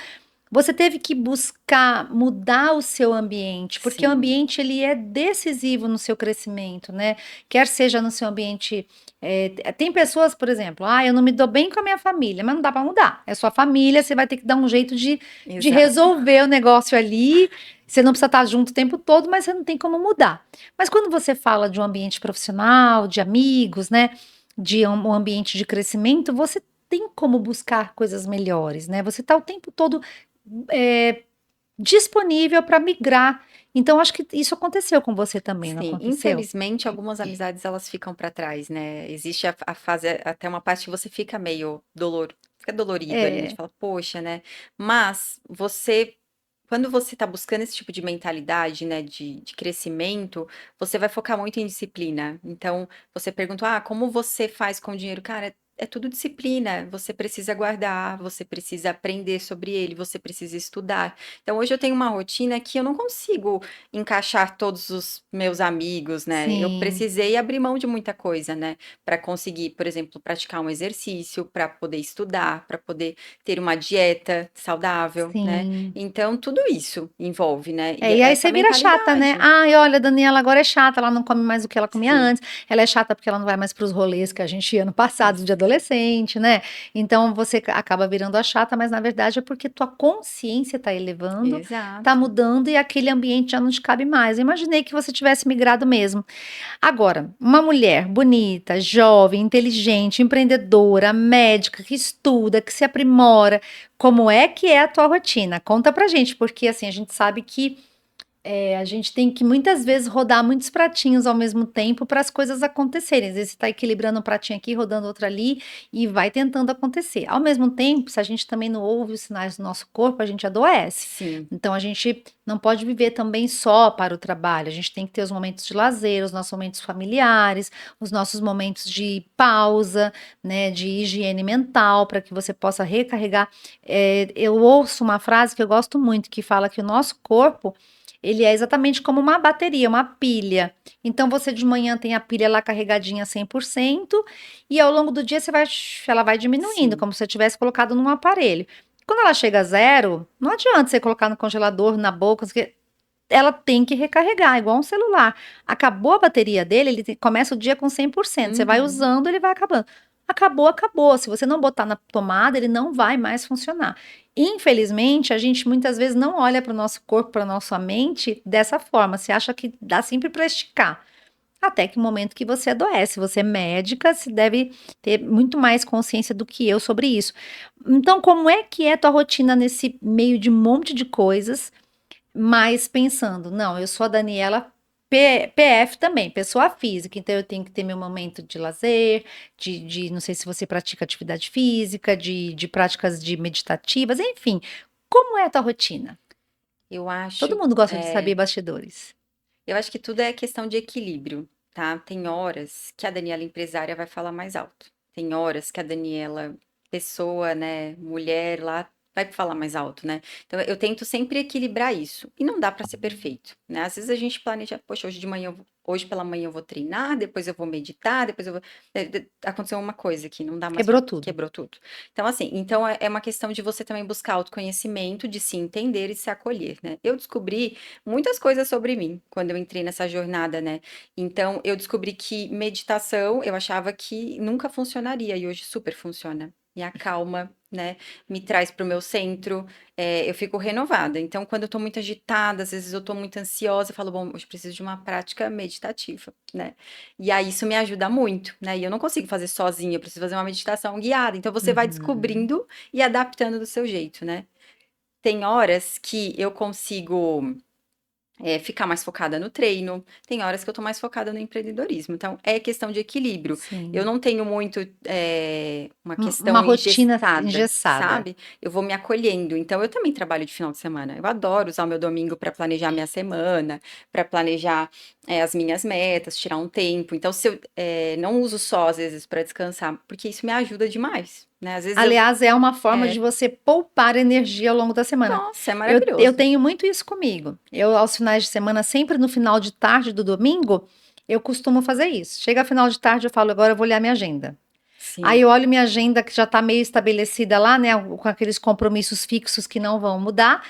S1: você teve que buscar mudar o seu ambiente, porque o
S2: Sim.
S1: ambiente ele é decisivo no seu crescimento, né. Quer seja no seu ambiente, tem pessoas, por exemplo: "Ah, eu não me dou bem com a minha família", mas não dá para mudar, é sua família, você vai ter que dar um jeito de
S2: Exato.
S1: resolver o negócio ali, você não precisa estar junto o tempo todo, mas você não tem como mudar. Mas quando você fala de um ambiente profissional, de amigos, né, de um ambiente de crescimento, você tem como buscar coisas melhores, né, você está o tempo todo eh, disponível para migrar. Então acho que isso aconteceu com você também, não
S2: Sim,
S1: aconteceu?
S2: infelizmente algumas amizades elas ficam para trás, né, existe a fase até uma parte que você fica meio fica dolorido ali, né, de
S1: É,
S2: falar: "Poxa", né, mas você quando você está buscando esse tipo de mentalidade, né, de crescimento, você vai focar muito em disciplina. Então, você pergunta: "Ah, como você faz com o dinheiro?". Cara, é tudo disciplina, você precisa guardar, você precisa aprender sobre ele, você precisa estudar. Então hoje eu tenho uma rotina que eu não consigo encaixar todos os meus amigos, né, eu
S1: sim,
S2: precisei abrir mão de muita coisa, né, para conseguir, por exemplo, praticar um exercício, para poder estudar, para poder ter uma dieta saudável, né,
S1: sim.
S2: então tudo isso envolve, né, e
S1: E aí
S2: essa
S1: você vira chata, né.
S2: mentalidade.
S1: "Ai, olha, a Daniela agora é chata, ela não come mais o que ela comia
S2: Sim,
S1: antes, ela é chata porque ela não vai mais para os rolês que a gente ia no passado de
S2: isso,
S1: adolescente, né". Então você acaba virando a chata, mas na verdade é porque tua consciência está elevando, está
S2: exato.
S1: mudando e aquele ambiente já não te cabe mais. Eu imaginei que você tivesse migrado mesmo. Agora, uma mulher bonita, jovem, inteligente, empreendedora, médica, que estuda, que se aprimora, como é que é a tua rotina? Conta pra gente, porque assim, a gente sabe que a gente tem que muitas vezes rodar muitos pratinhos ao mesmo tempo para as coisas acontecerem. Às vezes você está equilibrando um pratinho aqui, rodando outro ali e vai tentando acontecer. Ao mesmo tempo, se a gente também não ouve os sinais do nosso corpo, a gente adoece.
S2: Sim,
S1: Então a gente não pode viver também só para o trabalho. A gente tem que ter os momentos de lazer, os nossos momentos familiares, os nossos momentos de pausa, né, de higiene mental, para que você possa recarregar. Eu ouço uma frase que eu gosto muito, que fala que o nosso corpo ele é exatamente como uma bateria, uma pilha. Então você de manhã tem a pilha lá carregadinha 100% e ao longo do dia ela vai diminuindo,
S2: sim.
S1: como se você tivesse colocado num aparelho. Quando ela chega a zero, não adianta você colocar no congelador, na boca, não sei o quê, ela tem que recarregar, igual um celular. Acabou a bateria dele, começa o dia com 100%. Você vai
S2: Uhum.
S1: usando, ele vai acabando. acabou, acabou. Se você não botar na tomada, ele não vai mais funcionar. Infelizmente, a gente muitas vezes não olha para o nosso corpo, para a nossa mente dessa forma. Você acha que dá sempre para esticar. Até que o momento que você adoece, você é médica, você deve ter muito mais consciência do que eu sobre isso. Então, como é que é a tua rotina nesse meio de um monte de coisas, mas pensando, não, eu sou a Daniela PF também, pessoa física, então eu tenho que ter meu momento de lazer, não sei se você pratica atividade física, de práticas de meditativas, enfim. Como é a tua rotina?
S2: Eu
S1: Todo
S2: acho,
S1: mundo gosta de saber bastidores.
S2: eu acho que tudo é questão de equilíbrio, tá? Tem horas que a Daniela empresária vai falar mais alto. Tem horas que a Daniela pessoa, né, mulher lá vai falar mais alto, né? Então eu tento sempre equilibrar isso. E não dá pra ser perfeito, né? Às vezes a gente planeja, poxa, hoje de manhã, hoje pela manhã eu vou treinar, depois eu vou meditar, depois eu vou aconteceu uma coisa aqui, não dá mais pra...
S1: Quebrou tudo.
S2: quebrou tudo. Então assim, então é uma questão de você também buscar autoconhecimento, de se entender e se acolher, né? Eu descobri muitas coisas sobre mim quando eu entrei nessa jornada, né? Então, eu descobri que meditação eu achava que nunca funcionaria e hoje super funciona. Me acalma, né? Me traz para o meu centro, eu fico renovada. Então, quando eu tô muito agitada, às vezes eu tô muito ansiosa, eu falo, bom, hoje preciso de uma prática meditativa, né? E aí isso me ajuda muito, né? E eu não consigo fazer sozinha, eu preciso fazer uma meditação guiada. Então, você vai
S1: Uhum.
S2: descobrindo e adaptando do seu jeito, né? Tem horas que eu consigo ficar mais focada no treino, tem horas que eu tô mais focada no empreendedorismo. Então, é questão de equilíbrio. Eu
S1: Sim.
S2: não tenho muito uma
S1: Uma
S2: questão
S1: rotina
S2: engessada,
S1: engessada.
S2: sabe? Eu vou me acolhendo. Então, eu também trabalho de final de semana. Eu adoro usar o meu domingo para planejar minha semana, para planejar as minhas metas, tirar um tempo. Então, se eu não uso só, às vezes, para descansar, porque isso me ajuda demais, né? Às vezes eu.
S1: Aliás, é uma forma de
S2: É,
S1: você poupar energia ao longo da semana.
S2: nossa, é
S1: Eu
S2: maravilhoso.
S1: tenho muito isso comigo. Eu, aos finais de semana, sempre no final de tarde do domingo, eu costumo fazer isso. Chega final de tarde, eu falo, agora eu vou olhar minha agenda. Aí
S2: Sim.
S1: eu olho minha agenda que já está meio estabelecida lá, né, com aqueles compromissos fixos que não vão mudar,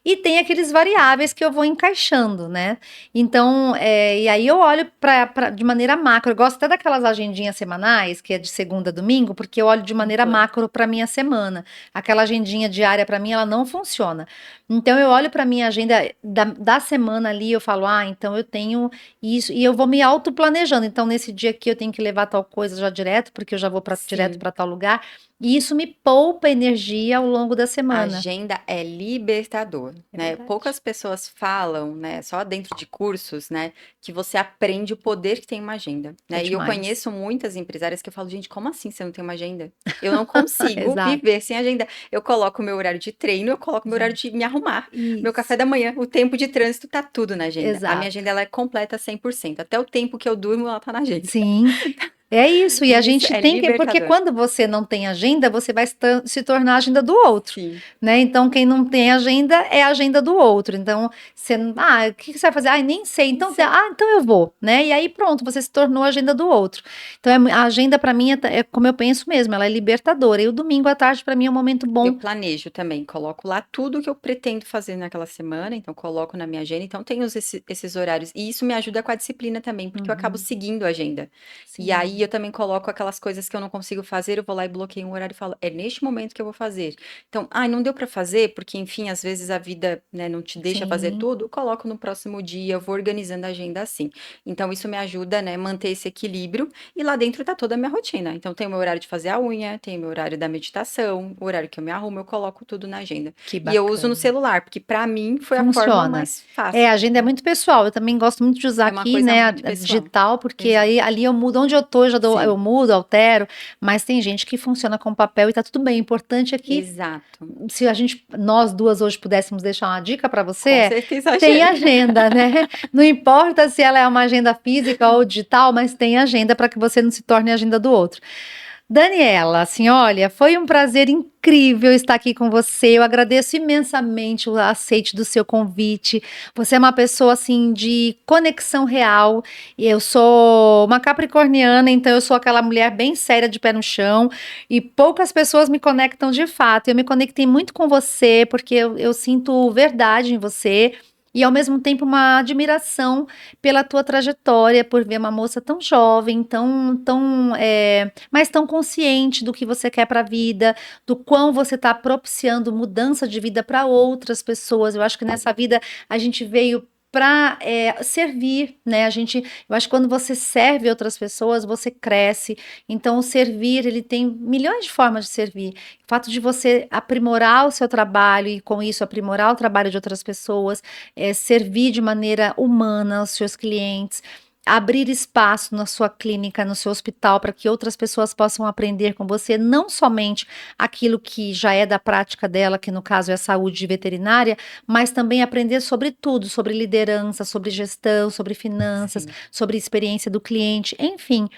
S1: e tem aqueles variáveis que eu vou encaixando, né? Então, e aí eu olho de maneira macro. Eu gosto até daquelas agendinhas semanais, que é de segunda a domingo, porque eu olho de maneira
S2: Muito legal.
S1: macro para minha semana. Aquela agendinha diária para mim, ela não funciona. Então eu olho para minha agenda da semana ali, eu falo, ah, então eu tenho isso, e eu vou me autoplanejando. Então, nesse dia aqui eu tenho que levar tal coisa já direto, porque eu já vou direto
S2: Sim.
S1: para tal lugar. E isso me poupa energia ao longo da
S2: A
S1: semana.
S2: agenda é libertador,
S1: É
S2: né?
S1: verdade.
S2: Poucas pessoas falam, né, só dentro de cursos, né, que você aprende o poder que tem uma agenda,
S1: É
S2: né? E eu
S1: demais.
S2: conheço muitas empresárias que eu falo, gente, como assim você não tem uma agenda? Eu não consigo
S1: Exato.
S2: viver sem agenda. Eu coloco o meu horário de treino, eu coloco o meu horário
S1: Exato.
S2: de me arrumar, meu café
S1: Isso.
S2: da manhã, o tempo de trânsito, tá tudo na agenda. A minha
S1: Exato.
S2: agenda ela é completa 100%. Até o tempo que eu durmo, ela tá na agenda.
S1: Sim. É isso, e a
S2: E isso
S1: gente
S2: é
S1: tem que, porque
S2: libertador.
S1: quando você não tem agenda, você vai se tornar a agenda do outro,
S2: Sim.
S1: né? Então, quem não tem agenda é a agenda do outro. Então, você, o que você vai fazer? Ah, nem sei. Então,
S2: Sim.
S1: então eu vou, né? E aí pronto, você se tornou a agenda do outro. Então, a agenda para mim é como eu penso mesmo, ela é libertadora. E o domingo à tarde para mim é um momento
S2: Eu
S1: bom.
S2: planejo também, coloco lá tudo que eu pretendo fazer naquela semana, então coloco na minha agenda, então tenho esses horários, e isso me ajuda com a disciplina também, porque eu acabo
S1: Uhum,
S2: seguindo a agenda. E aí eu
S1: sim,
S2: também coloco aquelas coisas que eu não consigo fazer, eu vou lá e bloqueio um horário e falo, é neste momento que eu vou fazer. Então, não deu pra fazer, porque enfim, às vezes a vida, né, não te deixa fazer
S1: sim.
S2: tudo, eu coloco no próximo dia, eu vou organizando a agenda assim. Então isso me ajuda, né, manter esse equilíbrio, e lá dentro tá toda a minha rotina. Então tem o meu horário de fazer a unha, tem o meu horário da meditação, o horário que eu me arrumo, eu coloco tudo na agenda.
S1: Que
S2: E eu uso no
S1: bacana.
S2: celular, porque para mim foi a forma
S1: Funciona.
S2: mais
S1: É, a
S2: fácil,
S1: agenda é
S2: né.
S1: muito pessoal. Eu também gosto muito de usar
S2: É uma
S1: aqui,
S2: coisa
S1: né,
S2: muito
S1: a
S2: pessoal.
S1: digital, porque
S2: Exato.
S1: aí ali eu mudo onde eu tô, eu
S2: Sim,
S1: mudo, altero, mas tem gente que funciona com papel e tá tudo bem. O importante é que
S2: exato.
S1: se nós duas hoje pudéssemos deixar uma dica para você,
S2: Com certeza
S1: tem
S2: agenda.
S1: agenda, né? Não importa se ela é uma agenda física ou digital, mas tem agenda para que você não se torne a agenda do outro. Daniela, assim, olha, foi um prazer incrível estar aqui com você. Eu agradeço imensamente o aceite do seu convite. Você é uma pessoa assim de conexão real. E eu sou uma capricorniana, então eu sou aquela mulher bem séria de pé no chão. E poucas pessoas me conectam de fato. Eu me conectei muito com você porque eu sinto verdade em você. E ao mesmo tempo uma admiração pela tua trajetória, por ver uma moça tão jovem, mas tão consciente do que você quer para a vida, do quão você está propiciando mudança de vida para outras pessoas. Eu acho que nessa vida a gente veio para servir, né? Eu acho que quando você serve outras pessoas, você cresce. Então, o servir, ele tem milhões de formas de servir. O fato de você aprimorar o seu trabalho e, com isso, aprimorar o trabalho de outras pessoas, servir de maneira humana os seus clientes, abrir espaço na sua clínica, no seu hospital, para que outras pessoas possam aprender com você, não somente aquilo que já é da prática dela, que no caso é a saúde veterinária, mas também aprender sobre tudo, sobre liderança, sobre gestão, sobre finanças,
S2: Sim.
S1: sobre experiência do cliente, enfim.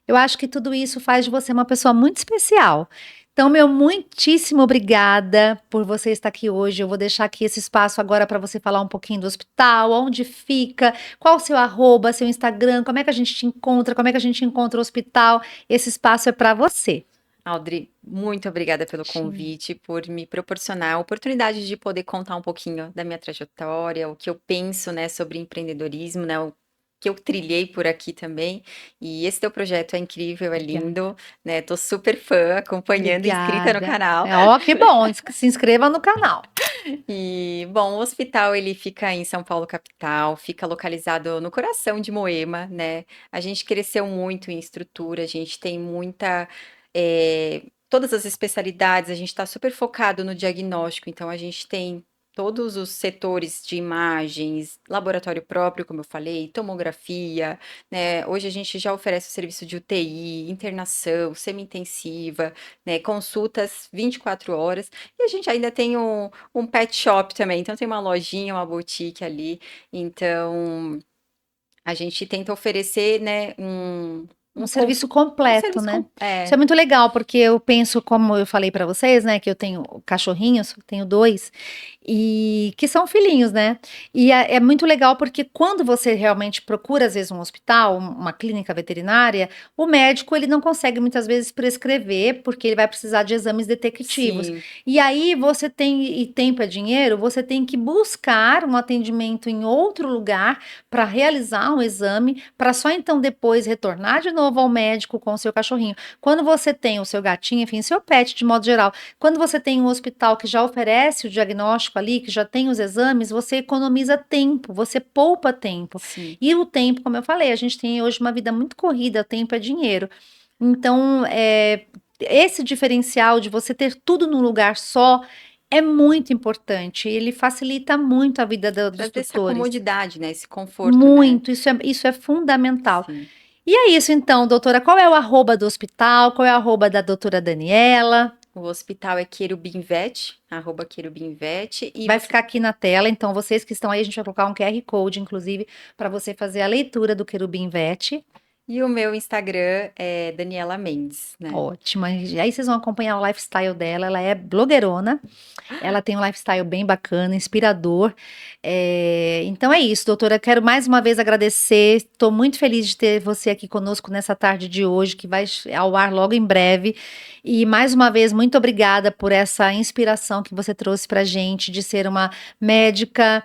S1: Eu acho que tudo isso faz de você uma pessoa muito especial. Então, meu muitíssimo obrigada por você estar aqui hoje. Eu vou deixar aqui esse espaço agora para você falar um pouquinho do hospital, onde fica, qual o seu arroba, seu Instagram, como é que a gente te encontra, como é que a gente encontra o hospital. Esse espaço é para você.
S2: Audrey, muito obrigada pelo convite, por me proporcionar a oportunidade de poder contar um pouquinho da minha trajetória, o que eu penso, né, sobre empreendedorismo, né, o que eu trilhei por aqui também. E esse teu projeto é incrível, é
S1: Obrigada.
S2: lindo, né? Tô super fã, acompanhando, inscrita no
S1: Obrigada.
S2: canal.
S1: Ó, que bom. Se inscreva no canal.
S2: E, bom, o hospital ele fica em São Paulo capital, fica localizado no coração de Moema, né? A gente cresceu muito em estrutura, a gente tem todas as especialidades, a gente está super focado no diagnóstico, então a gente tem todos os setores de imagens, laboratório próprio, como eu falei, tomografia, né? Hoje a gente já oferece o serviço de UTI, internação, semi-intensiva, né? Consultas 24 horas. E a gente ainda tem um pet shop também, então tem uma lojinha, uma boutique ali. Então, a gente tenta oferecer, né,
S1: Um serviço
S2: um
S1: completo,
S2: serviço
S1: né? Isso
S2: é,
S1: é muito legal, porque eu penso, como eu falei para vocês, né, que eu tenho cachorrinhos, tenho dois, e que são filhinhos, né? E é muito legal porque quando você realmente procura, às vezes, um hospital, uma clínica veterinária, o médico, ele não consegue muitas vezes prescrever, porque ele vai precisar de exames detectivos.
S2: sim,
S1: E aí você tem, e tempo é dinheiro, você tem que buscar um atendimento em outro lugar para realizar um exame, para só então depois retornar de novo ao médico com o seu cachorrinho. Quando você tem o seu gatinho, enfim, seu pet de modo geral, quando você tem um hospital que já oferece o diagnóstico ali, que já tem os exames, você economiza tempo, você poupa tempo.
S2: sim.
S1: E o tempo, como eu falei, a gente tem hoje uma vida muito corrida, tempo é dinheiro. Então, esse diferencial de você ter tudo num lugar só é muito importante. Ele facilita muito a vida dos
S2: Trazer essa
S1: tutores.
S2: comodidade, né, esse conforto, né.
S1: Muito, isso é fundamental.
S2: Sim.
S1: E é isso então, doutora, qual é o arroba do hospital, qual é o arroba da doutora Daniela?
S2: O hospital é Querubim Vet, @Querubim Vet, e
S1: Vai
S2: você
S1: ficar aqui na tela, então vocês que estão aí, a gente vai colocar um QR Code, inclusive, para você fazer a leitura do Querubim Vet.
S2: e o meu Instagram é Daniela Mendes, né.
S1: Ótimo. E aí vocês vão acompanhar o lifestyle dela, ela é blogueirona. Ela tem um lifestyle bem bacana, inspirador. Então é isso, doutora. Quero mais uma vez agradecer. Estou muito feliz de ter você aqui conosco nessa tarde de hoje, que vai ao ar logo em breve. E mais uma vez, muito obrigada por essa inspiração que você trouxe para a gente de ser uma médica.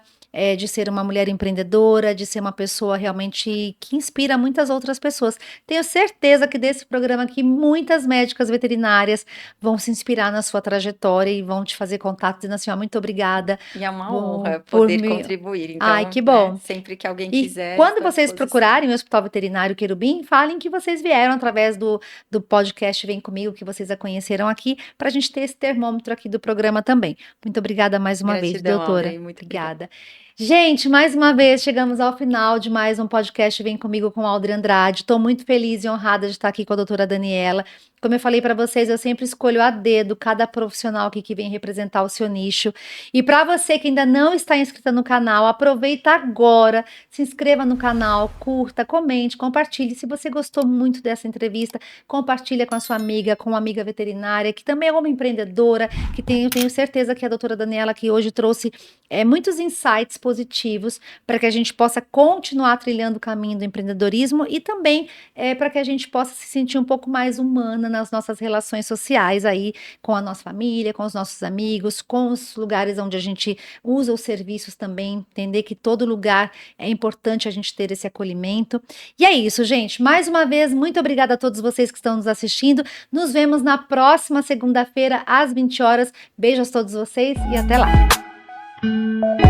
S1: De ser uma mulher empreendedora, de ser uma pessoa realmente que inspira muitas outras pessoas. Tenho certeza que desse programa aqui, muitas médicas veterinárias vão se inspirar na sua trajetória e vão te fazer contato dizendo assim, ó, muito obrigada
S2: E é uma
S1: por,
S2: honra
S1: por
S2: poder
S1: me...
S2: contribuir,
S1: Ai,
S2: então,
S1: que
S2: né,
S1: bom.
S2: sempre que alguém
S1: E
S2: quiser,
S1: quando
S2: estou à
S1: vocês
S2: disposição.
S1: procurarem o Hospital Veterinário Querubim, falem que vocês vieram através do podcast Vem Comigo, que vocês a conheceram aqui, para a gente ter esse termômetro aqui do programa também. Muito obrigada mais uma vez,
S2: Gratidão,
S1: doutora.
S2: Audrey, muito obrigada.
S1: Obrigada. Gente, mais uma vez chegamos ao final de mais um podcast Vem Comigo com Audrey Andrade. Estou muito feliz e honrada de estar aqui com a doutora Daniela. Como eu falei para vocês, eu sempre escolho a dedo cada profissional aqui que vem representar o seu nicho. E para você que ainda não está inscrita no canal, aproveita agora, se inscreva no canal, curta, comente, compartilhe. Se você gostou muito dessa entrevista, compartilha com a sua amiga, com uma amiga veterinária, que também é uma empreendedora, que eu tenho certeza que a doutora Daniela aqui hoje trouxe muitos insights positivos para que a gente possa continuar trilhando o caminho do empreendedorismo e também para que a gente possa se sentir um pouco mais humana bacana nas nossas relações sociais aí, com a nossa família, com os nossos amigos, com os lugares onde a gente usa os serviços também, entender que todo lugar é importante a gente ter esse acolhimento. E é isso, gente. Mais uma vez, muito obrigada a todos vocês que estão nos assistindo. Nos vemos na próxima segunda-feira, às 20 horas. Beijo a todos vocês e até lá.